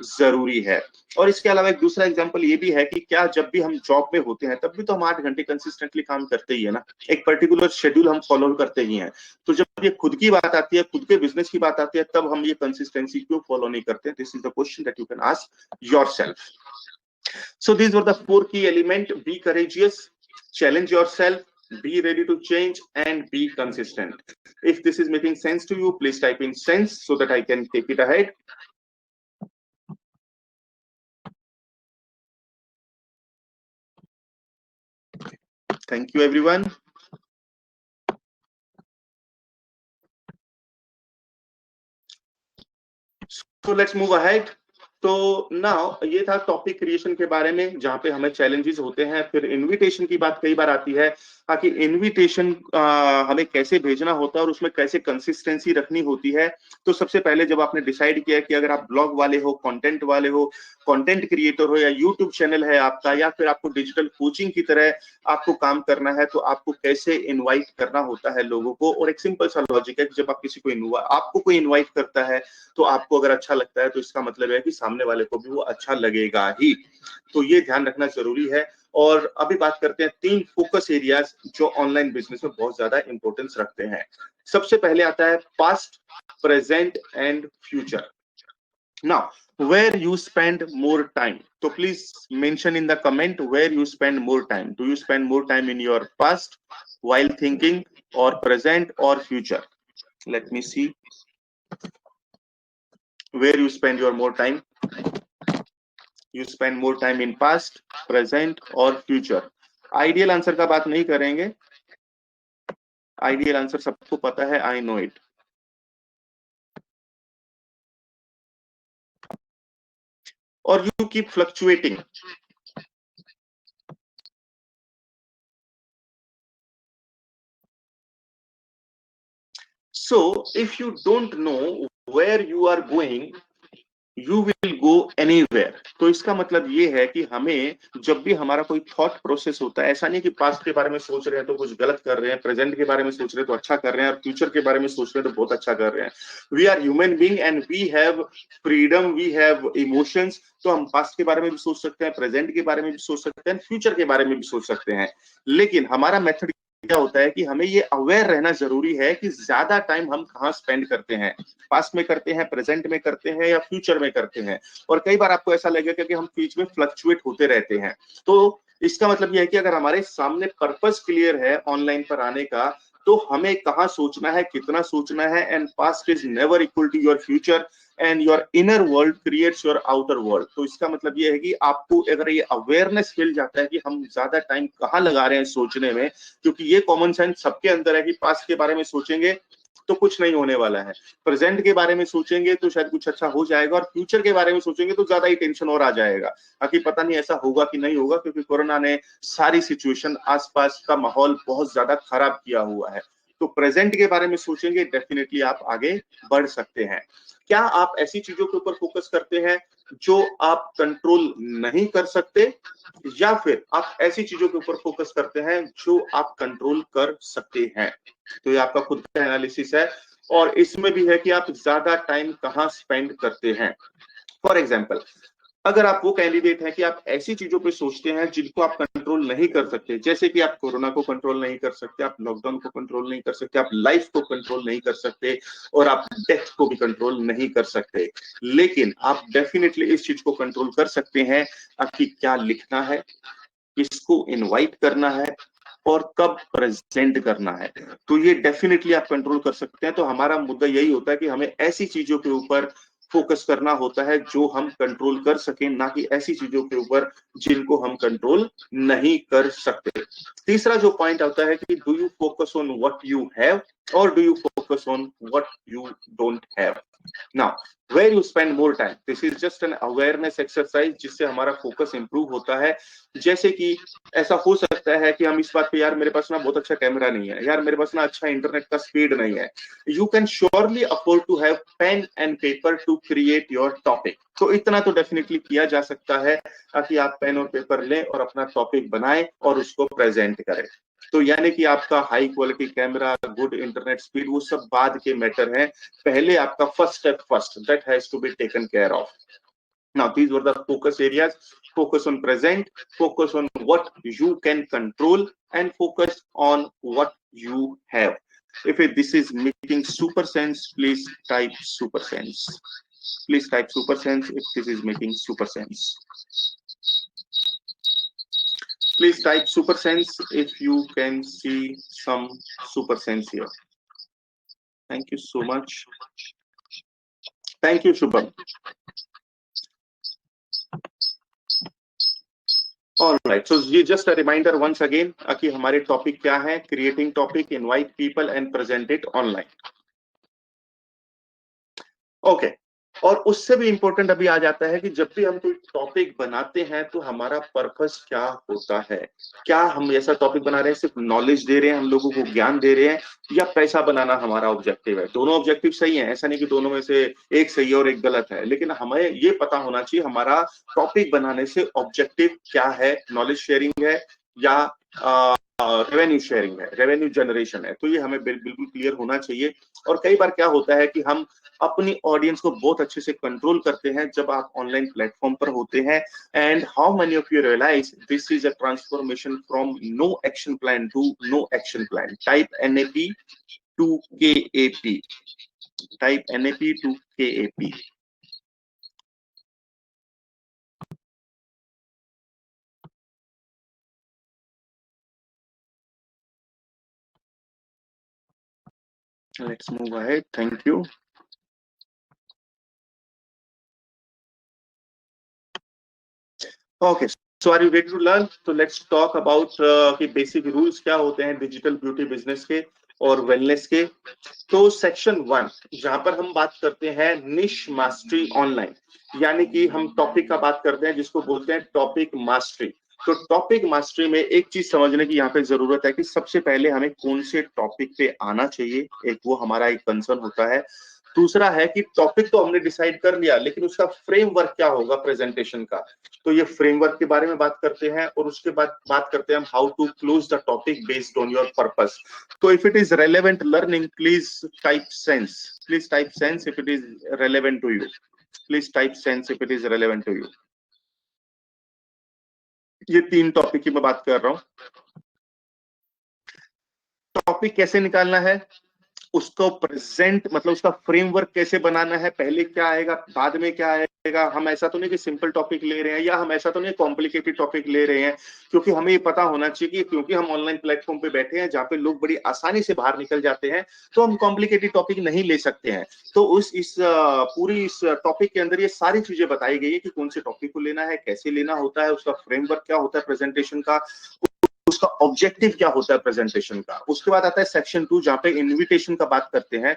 जरूरी है। और इसके अलावा एक दूसरा एग्जांपल ये भी है कि क्या जब भी हम जॉब में होते हैं तब भी तो हम 8 घंटे कंसिस्टेंटली काम करते ही है ना, एक पर्टिकुलर शेड्यूल हम फॉलो करते ही हैं। तो जब ये खुद की बात आती है, खुद के बिजनेस की बात आती है, तब हम ये कंसिस्टेंसी क्यों फॉलो नहीं करते? This is the question that you can ask yourself. So these were the 4 key elements. Be courageous, challenge yourself, be ready to change, and be consistent. If this is making sense to you, please type in sense so that I can take it ahead. Thank you, everyone. So let's move ahead. तो now ये था topic creation के बारे में, जहां पे हमें challenges होते हैं। फिर इनविटेशन की बात कई बार आती है कि इनविटेशन हमें कैसे भेजना होता है और उसमें कैसे कंसिस्टेंसी रखनी होती है। तो सबसे पहले जब आपने डिसाइड किया कि अगर आप ब्लॉग वाले हो, कंटेंट वाले हो, कंटेंट क्रिएटर हो, या यूट्यूब चैनल है आपका, या फिर आपको डिजिटल कोचिंग की तरह आपको काम करना है, तो आपको कैसे इनवाइट करना होता है लोगों को। और एक सिंपल सा लॉजिक है कि जब आप किसी को आपको कोई इनवाइट करता है तो आपको अगर अच्छा लगता है तो इसका मतलब है कि सामने वाले को भी वो अच्छा लगेगा ही। तो ये ध्यान रखना जरूरी है। और अभी बात करते हैं 3 फोकस एरियाज जो ऑनलाइन बिजनेस में बहुत ज्यादा इंपॉर्टेंस रखते हैं। सबसे पहले आता है past, present and future. Now where you spend more time, so please mention in the comment where you spend more time. Do you spend more time in your past while thinking, or present, or future? Let me see where you spend your more time. You spend more time in past, present or future? Ideal answer का बात नहीं करेंगे, ideal answer सबको पता है, I know it. और you keep fluctuating. So if you don't know where you are going, you will go anywhere. तो इसका मतलब ये है कि हमें जब भी हमारा कोई थॉट प्रोसेस होता है, ऐसा नहीं कि पास्ट के बारे में सोच रहे हैं तो कुछ गलत कर रहे हैं, प्रेजेंट के बारे में सोच रहे हैं तो अच्छा कर रहे हैं, और फ्यूचर के बारे में सोच रहे हैं तो बहुत अच्छा कर रहे हैं। We are human being and we have freedom, we have emotions. तो हम पास्ट के बारे में भी सोच सकते हैं, प्रेजेंट के बारे में भी सोच सकते हैं, फ्यूचर के बारे में भी सोच सकते हैं। लेकिन हमारा मेथड क्या होता है कि हमें ये अवेयर रहना जरूरी है कि ज्यादा टाइम हम कहाँ स्पेंड करते हैं, पास्ट में करते हैं, प्रेजेंट में करते हैं या फ्यूचर में करते हैं। और कई बार आपको ऐसा लगेगा कि हम बीच में फ्लक्चुएट होते रहते हैं। तो इसका मतलब यह है कि अगर हमारे सामने पर्पस क्लियर है ऑनलाइन पर आने का, तो हमें कहाँ सोचना है, कितना सोचना है, and past is never equal to your future and your inner world creates your outer world. तो इसका मतलब ये है कि आपको अगर ये अवेयरनेस मिल जाता है कि हम ज्यादा टाइम कहाँ लगा रहे हैं सोचने में, क्योंकि ये कॉमन सेंस सबके अंदर है कि पास्ट के बारे में सोचेंगे तो कुछ नहीं होने वाला है, प्रेजेंट के बारे में सोचेंगे तो शायद कुछ अच्छा हो जाएगा, और फ्यूचर के बारे में सोचेंगे तो ज्यादा ही टेंशन और आ जाएगा, ताकि पता नहीं ऐसा होगा कि नहीं होगा, क्योंकि कोरोना ने सारी सिचुएशन, आसपास का माहौल बहुत ज्यादा खराब किया हुआ है। तो प्रेजेंट के बारे में सोचेंगे, डेफिनेटली आप आगे बढ़ सकते हैं। क्या आप ऐसी चीजों के ऊपर फोकस करते हैं जो आप कंट्रोल नहीं कर सकते, या फिर आप ऐसी चीजों के ऊपर फोकस करते हैं जो आप कंट्रोल कर सकते हैं? तो ये आपका खुद का एनालिसिस है, और इसमें भी है कि आप ज्यादा टाइम कहाँ स्पेंड करते हैं। फॉर एग्जाम्पल, अगर आप वो कैंडिडेट हैं कि आप ऐसी चीजों पे सोचते हैं जिनको आप कंट्रोल नहीं कर सकते, जैसे कि आप कोरोना को कंट्रोल नहीं कर सकते, आप लॉकडाउन को कंट्रोल नहीं कर सकते, आप लाइफ को कंट्रोल नहीं कर सकते, और आप डेथ को भी कंट्रोल नहीं कर सकते, लेकिन आप डेफिनेटली इस चीज को कंट्रोल कर सकते हैं कि क्या लिखना है, किसको इनवाइट करना है, और कब प्रेजेंट करना है। तो ये डेफिनेटली आप कंट्रोल कर सकते हैं। तो हमारा मुद्दा यही होता है कि हमें ऐसी चीजों के ऊपर फोकस करना होता है जो हम कंट्रोल कर सकें, ना कि ऐसी चीजों के ऊपर जिनको हम कंट्रोल नहीं कर सकते। तीसरा जो पॉइंट आता है कि do you focus on what you have, और do you focus on what you don't have. Now where you spend more time, this is just an awareness exercise जिससे हमारा फोकस इंप्रूव होता है। जैसे कि ऐसा हो सकता है कि हम इस बात पे, यार मेरे पास ना बहुत अच्छा कैमरा नहीं है, यार मेरे पास ना अच्छा इंटरनेट का स्पीड नहीं है। You can surely afford to have pen and paper to create your topic. तो इतना तो डेफिनेटली किया जा सकता है ताकि आप पेन और पेपर लें और अपना टॉपिक बनाएं और उसको प्रेजेंट करें। तो यानी कि आपका high quality camera, good internet speed, वो सब बाद के मैटर हैं। पहले आपका first step first, that has to be taken care of. Now, these were the focus areas. Focus on present, focus on what you can control, and focus on what you have. If this is making super sense, please type super sense. Please type super sense if this is making super sense. Please type super sense if you can see some super sense here. Thank you so much. Thank you, Shubham. All right, so just a reminder once again कि हमारे topic क्या है, creating topic, invite people and present it online. Okay, और उससे भी important अभी आ जाता है कि जब भी हम कोई टॉपिक बनाते हैं तो हमारा पर्पस क्या होता है। क्या हम ऐसा टॉपिक बना रहे हैं सिर्फ नॉलेज दे रहे हैं, हम लोगों को ज्ञान दे रहे हैं, या पैसा बनाना हमारा ऑब्जेक्टिव है? दोनों ऑब्जेक्टिव सही है, ऐसा नहीं कि दोनों में से एक सही है और एक गलत है, लेकिन हमें ये पता होना चाहिए हमारा टॉपिक बनाने से ऑब्जेक्टिव क्या है। नॉलेज शेयरिंग है या रेवेन्यू शेयरिंग है, रेवेन्यू जनरेशन है? तो ये हमें बिल्कुल क्लियर होना चाहिए। और कई बार क्या होता है कि हम अपनी ऑडियंस को बहुत अच्छे से कंट्रोल करते हैं जब आप ऑनलाइन प्लेटफॉर्म पर होते हैं। And how many of you realise this is a transformation from no action plan to no action plan? Type NAP to KAP, type NAP to KAP. Let's move ahead. Thank you. Okay, so are you ready to learn? So let's talk about कि basic rules क्या होते हैं digital beauty business के और wellness के। तो section 1 जहां पर हम बात करते हैं निश मास्टरी ऑनलाइन, यानी कि हम टॉपिक का बात करते हैं जिसको बोलते हैं टॉपिक मास्टरी। तो टॉपिक मास्टरी में एक चीज समझने की यहाँ पे जरूरत है कि सबसे पहले हमें कौन से टॉपिक पे आना चाहिए, एक वो हमारा एक कंसर्न होता है। दूसरा है कि टॉपिक तो हमने डिसाइड कर लिया, लेकिन उसका फ्रेमवर्क क्या होगा प्रेजेंटेशन का। तो ये फ्रेमवर्क के बारे में बात करते हैं, और उसके बाद बात करते हैं हम how to close the topic based on your purpose. So if it is relevant learning, please type sense. Please type sense if it is relevant to you. Please type sense if it is relevant to you. ये 3 topic की मैं बात कर रहा हूँ। Topic कैसे निकालना है, उसको प्रेजेंट मतलब उसका फ्रेमवर्क कैसे बनाना है, पहले क्या आएगा बाद में क्या आएगा। हम ऐसा तो नहीं कि सिंपल टॉपिक ले रहे हैं, या हम ऐसा तो नहीं कॉम्प्लिकेटेड टॉपिक ले रहे हैं, क्योंकि हमें ये पता होना चाहिए कि क्योंकि हम ऑनलाइन प्लेटफॉर्म पे बैठे हैं जहाँ पे लोग बड़ी आसानी से बाहर निकल जाते हैं, तो हम कॉम्प्लिकेटेड टॉपिक नहीं ले सकते हैं। तो इस पूरी इस टॉपिक के अंदर ये सारी चीजें बताई गई है कि कौन से टॉपिक को लेना है, कैसे लेना होता है, उसका फ्रेमवर्क क्या होता है प्रेजेंटेशन का, उसका ऑब्जेक्टिव क्या होता है प्रेजेंटेशन का। उसके बाद आता है सेक्शन 2 जहां पे इनविटेशन का बात करते हैं।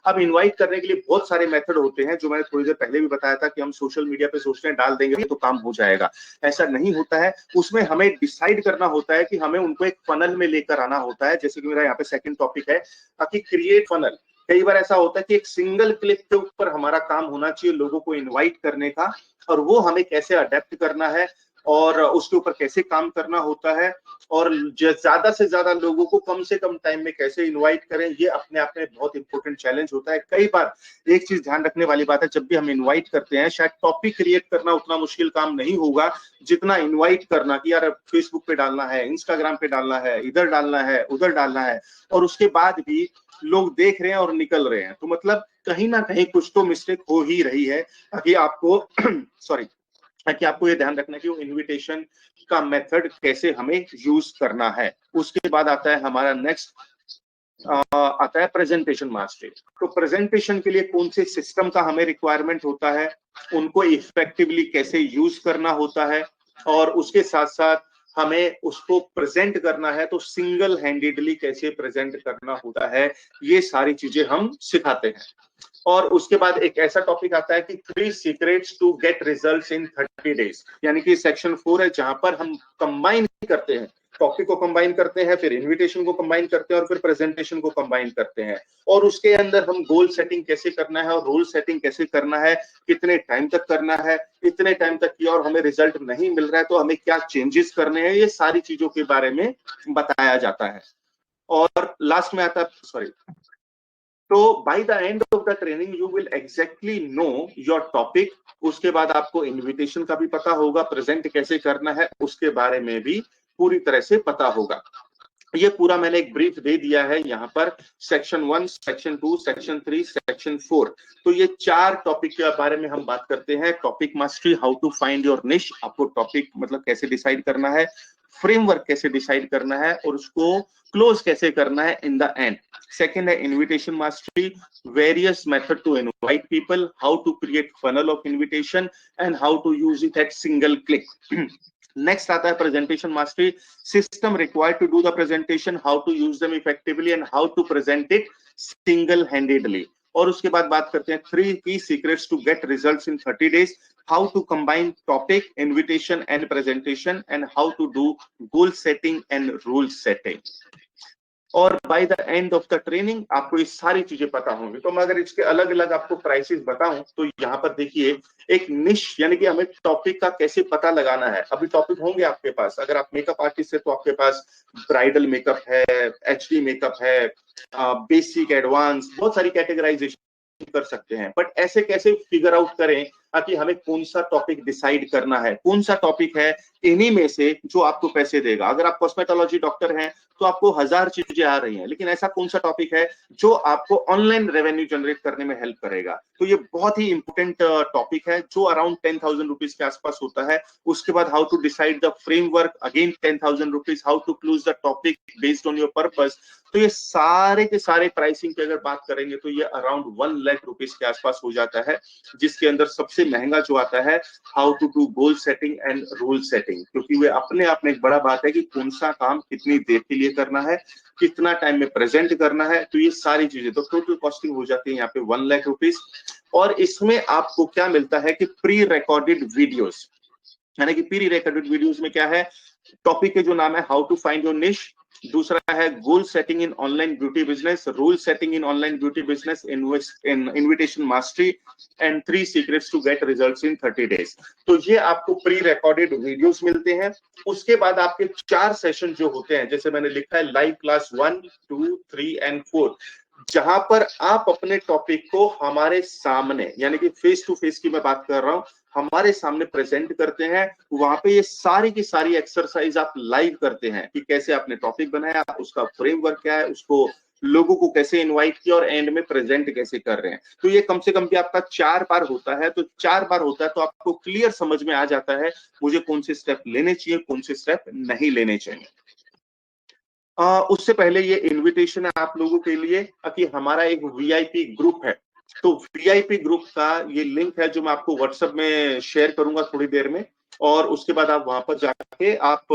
अब इनवाइट करने के लिए बहुत सारे मेथड होते हैं, जो मैंने थोड़ी देर पहले भी बताया था कि हम सोशल मीडिया पे सोचते हैं डाल देंगे तो काम हो जाएगा, ऐसा नहीं होता है। उसमें हमें डिसाइड करना होता है कि हमें उनको एक फनल में लेकर आना होता है। जैसे कि मेरा यहाँ पे सेकंड टॉपिक है कि क्रिएट फनल। कई बार ऐसा होता है कि एक सिंगल क्लिक के ऊपर हमारा काम होना चाहिए लोगों को इनवाइट करने का, और वो हमें कैसे अडेप्ट करना है और उसके ऊपर कैसे काम करना होता है, और ज्यादा से ज्यादा लोगों को कम से कम टाइम में कैसे इनवाइट करें, ये अपने आप में बहुत इंपॉर्टेंट चैलेंज होता है। कई बार एक चीज ध्यान रखने वाली बात है, जब भी हम इनवाइट करते हैं शायद टॉपिक क्रिएट करना उतना मुश्किल काम नहीं होगा जितना इनवाइट करना, कि यार फेसबुक पे डालना है, इंस्टाग्राम पे डालना है, इधर डालना है, उधर डालना है, और उसके बाद भी लोग देख रहे हैं और निकल रहे हैं। तो मतलब कहीं ना कहीं कुछ तो मिस्टेक हो ही रही है, ताकि आपको सॉरी कि आपको ये ध्यान रखना है कि वो इनविटेशन का मेथड कैसे हमें यूज करना है। उसके बाद आता है हमारा नेक्स्ट आता है प्रेजेंटेशन मास्टरी। तो प्रेजेंटेशन के लिए कौन से सिस्टम का हमें रिक्वायरमेंट होता है, उनको इफेक्टिवली कैसे यूज करना होता है, और उसके साथ साथ हमें उसको प्रेजेंट करना है तो सिंगल हैंडेडली कैसे प्रेजेंट करना होता है, ये सारी चीजें हम सिखाते हैं। और उसके बाद एक ऐसा टॉपिक आता है कि 3 secrets to get results in 30 days, यानी कि सेक्शन 4 है जहां पर हम कंबाइन करते हैं, टॉपिक को कंबाइन करते हैं, फिर इनविटेशन को कंबाइन करते हैं, और फिर प्रेजेंटेशन को कंबाइन करते हैं। और उसके अंदर हम गोल सेटिंग कैसे करना है और रोल सेटिंग कैसे करना है, कितने टाइम तक करना है, इतने टाइम तक किया और हमें रिजल्ट नहीं मिल रहा है तो हमें क्या चेंजेस करने हैं, ये सारी चीजों के बारे में बताया जाता है। और लास्ट में आता है सॉरी तो by the end of the training you will exactly know your topic. उसके बाद आपको इनविटेशन का भी पता होगा, प्रेजेंट कैसे करना है उसके बारे में भी पूरी तरह से पता होगा। ये पूरा मैंने एक ब्रीफ दे दिया है यहाँ पर, सेक्शन 1, सेक्शन 2, सेक्शन 3, सेक्शन 4। तो ये 4 टॉपिक के बारे में हम बात करते हैं। Topic mastery, how to find your niche, आपको टॉपिक मतलब कैसे डिसाइड करना है, फ्रेमवर्क कैसे डिसाइड करना है, और उसको क्लोज कैसे करना है इन द एंड। सेकेंड है invitation mastery, various method to invite people, how to create funnel of invitation and how to use it at single click. Next आता है presentation mastery, system required to do the presentation, how to use them effectively and how to present it single handedly। और उसके बाद बात करते हैं 3 key secrets to get results in 30 days, how to combine topic, invitation and presentation, and how to do goal setting and rule setting। और by the end of the training आपको ये सारी चीजें पता होंगी। तो मैं अगर इसके अलग अलग आपको प्राइसेस बताऊं तो यहाँ पर देखिए, एक निश यानी कि हमें टॉपिक का कैसे पता लगाना है। अभी टॉपिक होंगे आपके पास, अगर आप मेकअप आर्टिस्ट है तो आपके पास ब्राइडल मेकअप है, एचडी मेकअप है, बेसिक, एडवांस, बहुत सारी कैटेगराइजेशन कर सकते हैं। बट ऐसे कैसे फिगर आउट करें कि हमें कौन सा टॉपिक डिसाइड करना है, कौन सा टॉपिक है इन्हीं में से जो आपको पैसे देगा। अगर आप कॉस्मेटोलॉजी डॉक्टर हैं तो आपको 1000 चीजें आ रही हैं, लेकिन ऐसा कौन सा टॉपिक है जो आपको ऑनलाइन रेवेन्यू जनरेट करने में हेल्प करेगा। तो ये बहुत ही इंपॉर्टेंट टॉपिक है जो अराउंड 10,000 रुपीज के आसपास होता है। उसके बाद how to decide the framework, again 10,000 rupees, how to close the topic based on your purpose. तो ये सारे के सारे प्राइसिंग की अगर बात करेंगे तो ये अराउंड 1 लाख रुपीज के आसपास हो जाता है, जिसके अंदर सबसे महंगा जो आता है how to do goal setting and rule setting, क्योंकि वे अपने आप में एक बड़ा बात है कि कौन सा काम कितनी देर के लिए करना है, कितना टाइम में प्रेजेंट करना है। तो ये सारी चीजें, तो टोटल कॉस्टिंग हो जाती है यहाँ पे 1 लाख रुपीज। और इसमें आपको क्या मिलता है कि प्री रिकॉर्डेड वीडियोस, यानी कि प्री रिकॉर्डेड वीडियोस में क्या है, टॉपिक के जो नाम है how to find your niche, दूसरा है goal setting in online beauty business, rule setting in online beauty business, invitation mastery, and 3 secrets to get results in 30 days. तो ये आपको प्री रिकॉर्डेड वीडियोस मिलते हैं। उसके बाद आपके 4 सेशन जो होते हैं, जैसे मैंने लिखा है लाइव क्लास 1, 2, 3 एंड 4। जहां पर आप अपने टॉपिक को हमारे सामने, यानी कि फेस टू फेस की मैं बात कर रहा हूं, हमारे सामने प्रेजेंट करते हैं। वहां पे ये सारी की सारी एक्सरसाइज आप लाइव करते हैं कि कैसे आपने टॉपिक बनाया, उसका फ्रेमवर्क क्या है, उसको लोगों को कैसे इनवाइट किया और एंड में प्रेजेंट कैसे कर रहे हैं। तो ये कम से कम भी आपका 4 बार होता है, तो 4 बार होता है तो आपको क्लियर समझ में आ जाता है मुझे कौन से स्टेप लेने चाहिए, कौन से स्टेप नहीं लेने चाहिए। उससे पहले ये इनविटेशन है आप लोगों के लिए कि हमारा एक वीआईपी ग्रुप है। तो वीआईपी ग्रुप का ये लिंक है जो मैं आपको व्हाट्सएप में शेयर करूंगा थोड़ी देर में, और उसके बाद आप वहां पर जाके आप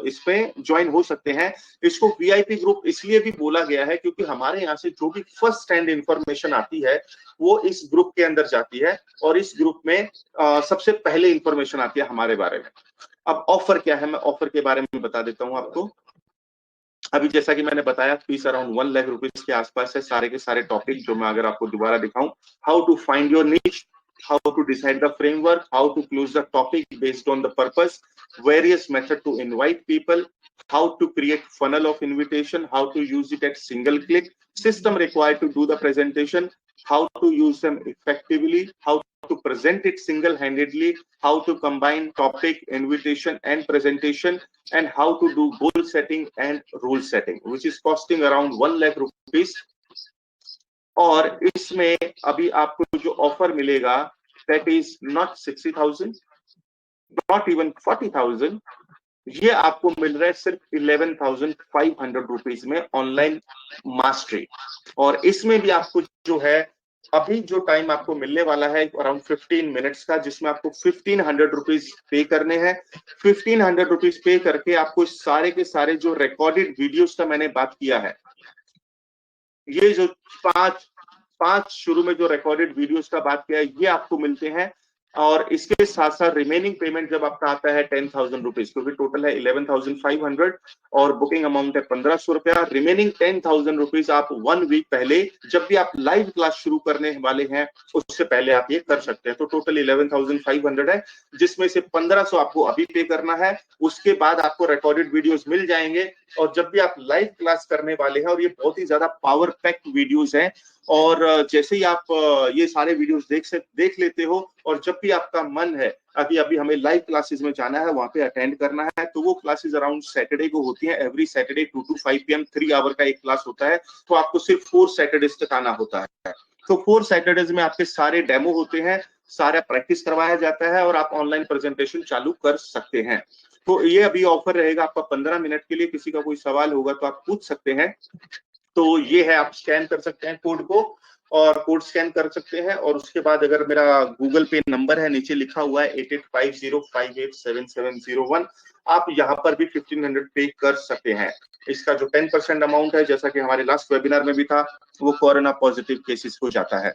इस पे ज्वाइन हो सकते हैं। इसको वीआईपी ग्रुप इसलिए भी बोला गया है क्योंकि हमारे यहाँ से जो भी फर्स्ट हैंड इंफॉर्मेशन आती है वो इस ग्रुप के अंदर जाती है, और इस ग्रुप में सबसे पहले इंफॉर्मेशन आती है हमारे बारे में। अब ऑफर क्या है, मैं ऑफर के बारे में बता देता हूँ आपको। अभी जैसा कि मैंने बताया फीस अराउंड 1 लाख रुपीज के आसपास है। सारे के सारे टॉपिक जो मैं अगर आपको दोबारा दिखाऊं, how to find your niche, how to decide the framework, how to close the topic based on the purpose, various method to invite people, how to create funnel of invitation, how to use it at single click, system required to do the presentation, how to use them effectively, how to present it single-handedly, how to combine topic, invitation and presentation, and how to do goal setting and rule setting, which is costing around 1 lakh rupees. और इसमें अभी आपको जो offer मिलेगा that is not 60,000, not even 40,000, ये आपको मिल रहा है सिर्फ 11,500 रुपीज में ऑनलाइन मास्टरी। और इसमें भी आपको जो है अभी जो टाइम आपको मिलने वाला है अराउंड 15 मिनट्स का, जिसमें आपको 1,500 रुपीज पे करने हैं। 1,500 रुपीज पे करके आपको सारे के सारे जो रिकॉर्डेड वीडियोस का मैंने बात किया है, ये जो पांच पांच शुरू में जो रिकॉर्डेड वीडियोस का बात किया है ये आपको मिलते हैं। और इसके साथ साथ रिमेनिंग पेमेंट जब आपका आता है 10,000 रुपीज, क्योंकि टोटल है 11,500 और बुकिंग अमाउंट है 1,500 रुपया। रिमेनिंग 10,000 रुपीज आप 1 वीक पहले, जब भी आप लाइव क्लास शुरू करने वाले हैं उससे पहले आप ये कर सकते हैं। तो टोटल 11,500 है, जिसमें से 1,500 आपको अभी पे करना है। उसके बाद आपको रिकॉर्डेड वीडियोस मिल जाएंगे, और जब भी आप लाइव क्लास करने वाले हैं, और ये बहुत ही ज्यादा पावर पैक्ड वीडियोस हैं, और जैसे ही आप ये सारे वीडियोस देख लेते हो, और जब भी आपका मन है अभी अभी हमें लाइव क्लासेस में जाना है, वहां पे अटेंड करना है, तो वो क्लासेस अराउंड सैटरडे को होती हैं। Every Saturday 2 to 5 PM 3 hour का एक क्लास होता है। तो आपको सिर्फ 4 सैटरडेज तक आना होता है। तो 4 सैटरडेज में आपके सारे डेमो होते हैं, सारा प्रैक्टिस करवाया जाता है, और आप ऑनलाइन प्रेजेंटेशन चालू कर सकते हैं। तो ये अभी ऑफर रहेगा आपका 15 मिनट के लिए। किसी का कोई सवाल होगा तो आप पूछ सकते हैं। तो ये है, आप स्कैन कर सकते हैं कोड को, और कोड स्कैन कर सकते हैं। और उसके बाद अगर मेरा गूगल पे नंबर है नीचे लिखा हुआ है 8850587701, आप यहाँ पर भी 1,500 पे कर सकते हैं। इसका जो 10% अमाउंट है, जैसा कि हमारे लास्ट वेबिनार में भी था, वो कोरोना पॉजिटिव केसेस को जाता है।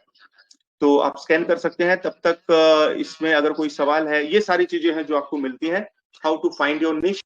तो आप स्कैन कर सकते हैं। तब तक इसमें अगर कोई सवाल है, ये सारी चीजें हैं जो आपको मिलती हैं। हाउ टू फाइंड योर निश,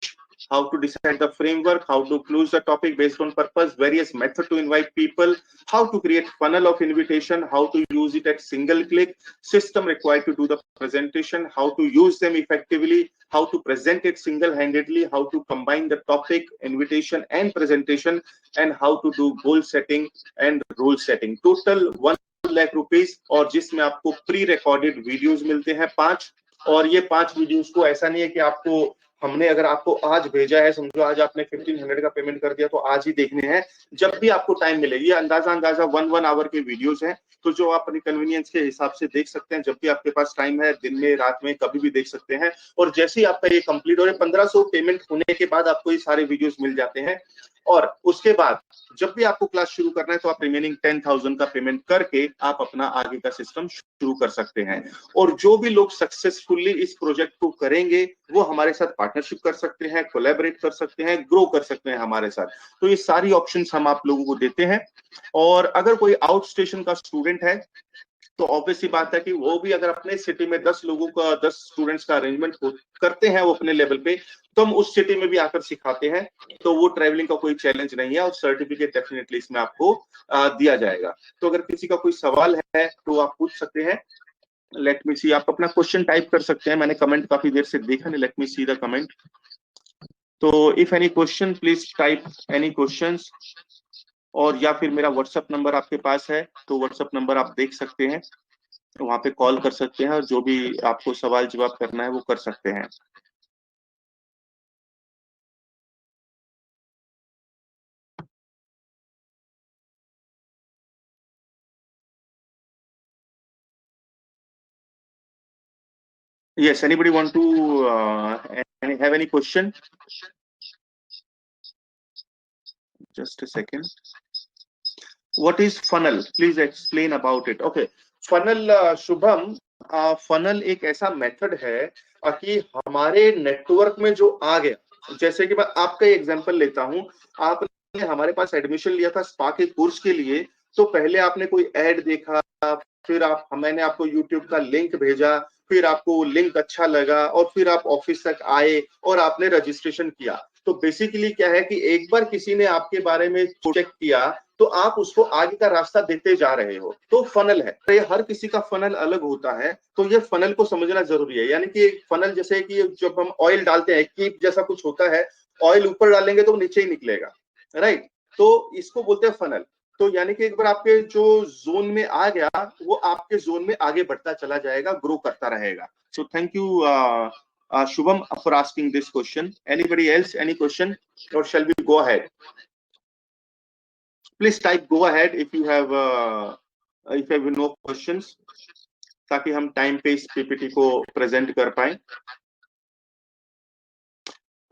how to decide the framework, how to close the topic based on purpose, various method to invite people, how to create funnel of invitation, how to use it at single click, system required to do the presentation, how to use them effectively, how to present it single-handedly, how to combine the topic, invitation and presentation, and how to do goal setting and rule setting. Total 1 lakh rupees, और जिसमें आपको pre recorded videos मिलते हैं 5। और ये 5 videos को ऐसा नहीं है कि आपको हमने अगर आपको आज भेजा है, समझो आज आपने 1,500 का पेमेंट कर दिया तो आज ही देखने हैं। जब भी आपको टाइम मिले, ये अंदाजा 1 आवर के वीडियोस हैं, तो जो आप अपनी कन्वीनियंस के हिसाब से देख सकते हैं। जब भी आपके पास टाइम है, दिन में रात में कभी भी देख सकते हैं। और जैसे ही आपका ये कंप्लीट हो रहा है, 1,500 पेमेंट होने के बाद आपको ये सारे वीडियोस मिल जाते हैं। और उसके बाद जब भी आपको क्लास शुरू करना है तो आप रिमेनिंग 10,000 का पेमेंट करके आप अपना आगे का सिस्टम शुरू कर सकते हैं। और जो भी लोग सक्सेसफुली इस प्रोजेक्ट को करेंगे वो हमारे साथ पार्टनरशिप कर सकते हैं, कोलैबोरेट कर सकते हैं, ग्रो कर सकते हैं हमारे साथ। तो ये सारी ऑप्शंस हम आप लोगों को देते हैं। और अगर कोई आउट स्टेशन का स्टूडेंट है तो ऑब्वियस सी बात है कि वो भी अगर अपने सिटी में 10 लोगों का 10 स्टूडेंट्स का अरेंजमेंट करते हैं वो अपने लेवल पे, तो हम उस सिटी में भी आकर सिखाते हैं। तो वो ट्रैवलिंग का कोई चैलेंज नहीं है, और सर्टिफिकेट डेफिनेटली इसमें आपको दिया जाएगा। तो अगर किसी का कोई सवाल है तो आप पूछ सकते हैं। लेट मी सी, आप अपना क्वेश्चन टाइप कर सकते हैं। मैंने कमेंट काफी देर से देखा नहीं, let me see the comment. तो if any question please type any questions. और या फिर मेरा व्हाट्सएप नंबर आपके पास है तो व्हाट्सएप नंबर आप देख सकते हैं, वहां पे कॉल कर सकते हैं और जो भी आपको सवाल जवाब करना है वो कर सकते हैं। Yes, anybody want to have any question? Just a second. What is funnel? Please explain about it. Okay, funnel, Shubham, funnel एक ऐसा मेथड है कि हमारे नेटवर्क में जो आ गया, जैसे कि मैं आपका एग्जांपल लेता हूं। आपने हमारे पास एडमिशन लिया था स्पा के कोर्स के लिए, तो पहले आपने कोई ऐड देखा, फिर मैंने आपको यूट्यूब का लिंक भेजा, फिर आपको लिंक अच्छा लगा और फिर आप ऑफिस तक आए और आपने रजिस्ट्रेशन किया। तो बेसिकली क्या है कि एक बार किसी ने आपके बारे में चेक किया तो आप उसको आगे का रास्ता देते जा रहे हो, तो फनल है। तो ये हर किसी का फनल अलग होता है, तो ये फनल को समझना जरूरी है। यानी कि फनल जैसे कि जब हम ऑयल डालते हैं, कीप जैसा कुछ होता है, ऑयल ऊपर डालेंगे तो वो नीचे ही निकलेगा, राइट। तो इसको बोलते हैं फनल। तो यानी कि एक बार आपके जो जोन में आ गया, वो आपके जोन में आगे बढ़ता चला जाएगा, ग्रो करता रहेगा। So thank you Shubham for asking this question. Anybody else, any question, or shall we go ahead? Please type go ahead if you have no questions, ताकि हम टाइम पे इस पीपीटी को प्रेजेंट कर पाए।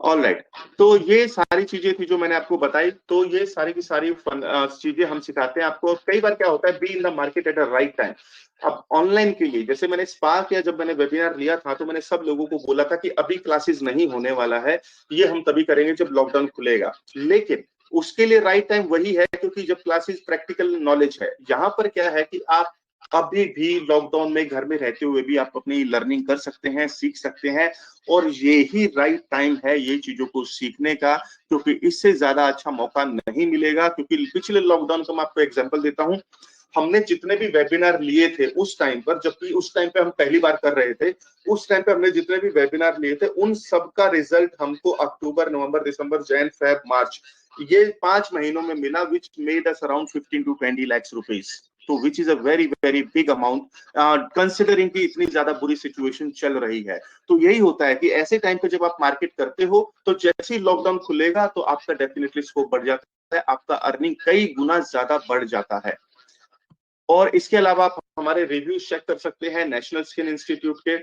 ऑल राइट, तो ये सारी चीजें थी जो मैंने आपको बताई। तो ये सारी की सारी चीजें हम सिखाते हैं आपको। कई बार क्या होता है, be in the market at the right time. अब ऑनलाइन के लिए जैसे मैंने स्पार्क या जब मैंने वेबिनार लिया था तो मैंने सब लोगों को बोला था कि अभी क्लासेस नहीं होने वाला है, ये हम तभी करेंगे जब लॉकडाउन खुलेगा। लेकिन उसके लिए राइट टाइम वही है क्योंकि जब क्लासेस प्रैक्टिकल नॉलेज है। यहाँ पर क्या है कि आप अभी भी लॉकडाउन में घर में रहते हुए भी आप अपनी लर्निंग कर सकते हैं, सीख सकते हैं, और ये ही राइट टाइम है ये चीजों को सीखने का, क्योंकि इससे ज्यादा अच्छा मौका नहीं मिलेगा। क्योंकि पिछले लॉकडाउन का मैं आपको एग्जांपल देता हूं, हमने जितने भी वेबिनार लिए थे उस टाइम पर, जबकि उस टाइम पे हम पहली बार कर रहे थे, उस टाइम पे हमने जितने भी वेबिनार लिए थे उन सब का रिजल्ट हमको अक्टूबर, नवंबर, दिसंबर, जैन, फेब, मार्च, ये 5 महीनों में मिला, which made us around 15 to 20 lakhs rupees. तो which is a very very big amount considering कि इतनी ज्यादा बुरी सिचुएशन चल रही है। तो यही होता है कि ऐसे टाइम पे जब आप मार्केट करते हो तो जैसे ही लॉकडाउन खुलेगा तो आपका डेफिनेटली स्कोप बढ़ जाता है, आपका अर्निंग कई गुना ज्यादा बढ़ जाता है। और इसके अलावा आप हमारे रिव्यूज चेक कर सकते हैं नेशनल स्किन इंस्टीट्यूट के।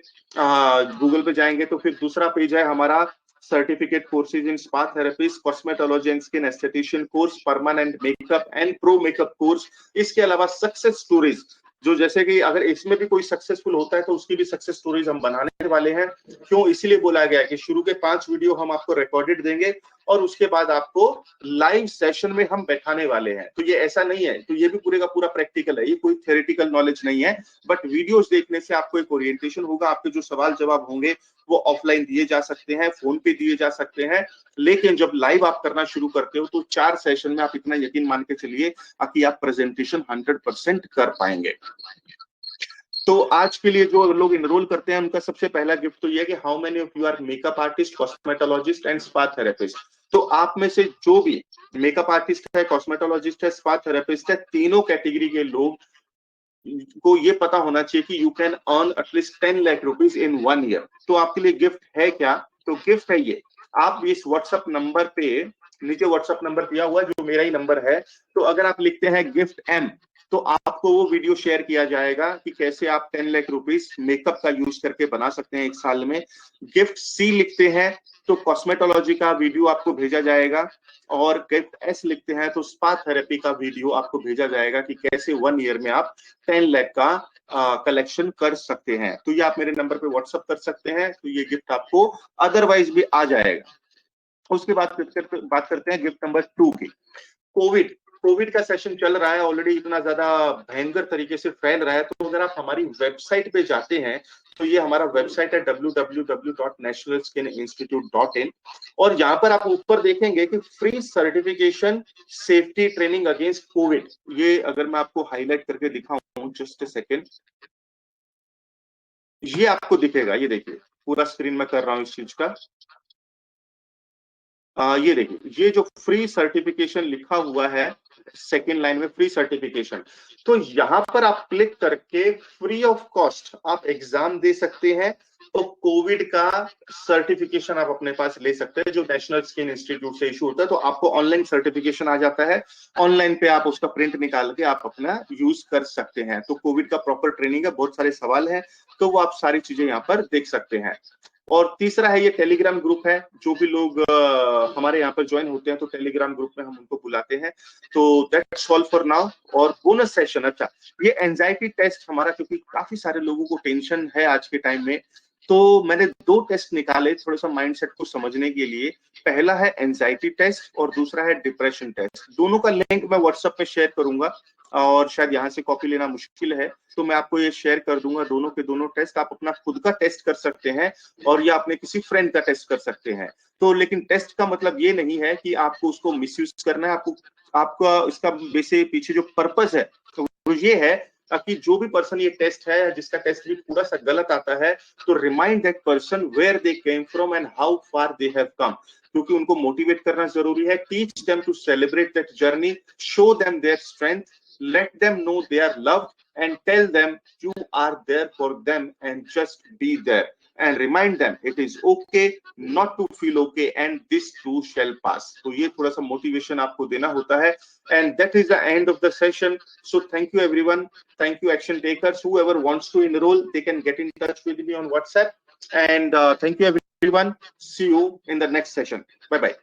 गूगल पे जाएंगे तो फिर दूसरा पेज है हमारा certificate courses in spa therapist, cosmetology and skin esthetician course, permanent makeup and pro makeup course. इसके अलावा सक्सेस स्टोरीज, जो जैसे कि अगर इसमें भी कोई सक्सेसफुल होता है तो उसकी भी सक्सेस स्टोरीज हम बनाने वाले हैं। क्यों, इसीलिए बोला गया है कि शुरू के 5 वीडियो हम आपको रिकॉर्डेड देंगे और उसके बाद आपको लाइव सेशन में हम बैठाने वाले हैं। तो ये ऐसा नहीं है, तो ये भी पूरे का पूरा प्रैक्टिकल है, ये कोई थ्योरेटिकल नॉलेज नहीं है। बट वीडियोस देखने से आपको एक ओरिएंटेशन होगा, आपके जो सवाल जवाब होंगे वो ऑफलाइन दिए जा सकते हैं, फोन पे दिए जा सकते हैं। लेकिन जब लाइव आप करना शुरू करते हो तो 4 सेशन में आप इतना यकीन मान के चलिए कि आप प्रेजेंटेशन 100% कर पाएंगे। तो आज के लिए जो लोग इनरोल करते हैं उनका सबसे पहला गिफ्ट तो ये है कि how many of you are makeup artist, cosmetologist and spa therapist. तो आप में से जो भी मेकअप आर्टिस्ट है, कॉस्मेटोलॉजिस्ट है, स्पा थेरेपिस्ट है, तीनों कैटेगरी के लोग को ये पता होना चाहिए कि you can earn at least 10 lakh rupees in 1 year. तो आपके लिए गिफ्ट है क्या? तो गिफ्ट है ये, आप इस व्हाट्सएप नंबर पे, नीचे व्हाट्सएप नंबर दिया हुआ जो मेरा ही नंबर है, तो अगर आप लिखते हैं गिफ्ट एम तो आपको वो वीडियो शेयर किया जाएगा कि कैसे आप 10 लाख रुपीज मेकअप का यूज करके बना सकते हैं 1 साल में। गिफ्ट सी लिखते हैं तो कॉस्मेटोलॉजी का वीडियो आपको भेजा जाएगा, और गिफ्ट एस लिखते हैं तो स्पा थेरेपी का वीडियो आपको भेजा जाएगा कि कैसे 1 ईयर में आप 10 लाख का कलेक्शन कर सकते हैं। तो ये आप मेरे नंबर पे व्हाट्सअप कर सकते हैं, तो ये गिफ्ट आपको अदरवाइज भी आ जाएगा। उसके बाद बात करते हैं गिफ्ट नंबर 2 की। कोविड कोविड का सेशन चल रहा है ऑलरेडी, इतना ज्यादा भयंकर तरीके से फैल रहा है। तो अगर आप हमारी वेबसाइट पे जाते हैं तो ये हमारा वेबसाइट है www.nationalskininstitute.in, और यहाँ पर आप ऊपर देखेंगे कि free certification safety training against Covid, ये अगर मैं आपको हाईलाइट करके दिखाऊं, जस्ट अ सेकेंड, ये आपको दिखेगा। ये देखिए पूरा स्क्रीन में कर रहा हूं इस चीज का। ये देखिए, ये जो फ्री सर्टिफिकेशन लिखा हुआ है सेकेंड लाइन में फ्री सर्टिफिकेशन। तो यहाँ पर आप क्लिक करके फ्री ऑफ कॉस्ट आप एग्जाम दे सकते हैं। तो कोविड का सर्टिफिकेशन आप अपने पास ले सकते हैं जो नेशनल स्किन इंस्टीट्यूट से इशू होता है। तो आपको ऑनलाइन सर्टिफिकेशन आ जाता है, ऑनलाइन पे आप उसका प्रिंट निकाल के आप अपना यूज कर सकते हैं। तो कोविड का प्रॉपर ट्रेनिंग है, बहुत सारे सवाल हैं, तो वो आप सारी चीजें यहाँ पर देख सकते हैं। और तीसरा है ये टेलीग्राम ग्रुप है, जो भी लोग हमारे यहाँ पर ज्वाइन होते हैं तो टेलीग्राम ग्रुप में हम उनको बुलाते हैं। तो दैट्स ऑल फॉर नाउ। और बोनस सेशन, अच्छा ये एंजाइटी टेस्ट हमारा, क्योंकि काफी सारे लोगों को टेंशन है आज के टाइम में, तो मैंने 2 टेस्ट निकाले थोड़ा सा माइंडसेट को समझने के लिए। पहला है एंजाइटी टेस्ट और दूसरा है डिप्रेशन टेस्ट। दोनों का लिंक मैं व्हाट्सएप पे शेयर करूंगा, और शायद यहाँ से कॉपी लेना मुश्किल है, तो मैं आपको ये शेयर कर दूंगा। दोनों के दोनों टेस्ट आप अपना खुद का टेस्ट कर सकते हैं, और या अपने किसी फ्रेंड का टेस्ट कर सकते हैं। तो लेकिन टेस्ट का मतलब ये नहीं है कि आपको उसको मिसयूज करना है। आपका इसका बेसिक पीछे जो पर्पस है वो ये है ताकि जो भी पर्सन ये टेस्ट है, जिसका टेस्ट भी पूरा सा गलत आता है, तो remind that person where they came from and how far they have come. क्योंकि उनको मोटिवेट करना जरूरी है। Teach them to celebrate that journey, show them their strength, let them know they are loved, and tell them you are there for them, and just be there, and remind them it is okay not to feel okay, and this too shall pass। तो ये थोड़ा सा motivation आपको देना होता है। and that is the end of the session। so thank you everyone, thank you action takers, whoever wants to enroll they can get in touch with me on WhatsApp, and thank you everyone, see you in the next session, bye bye।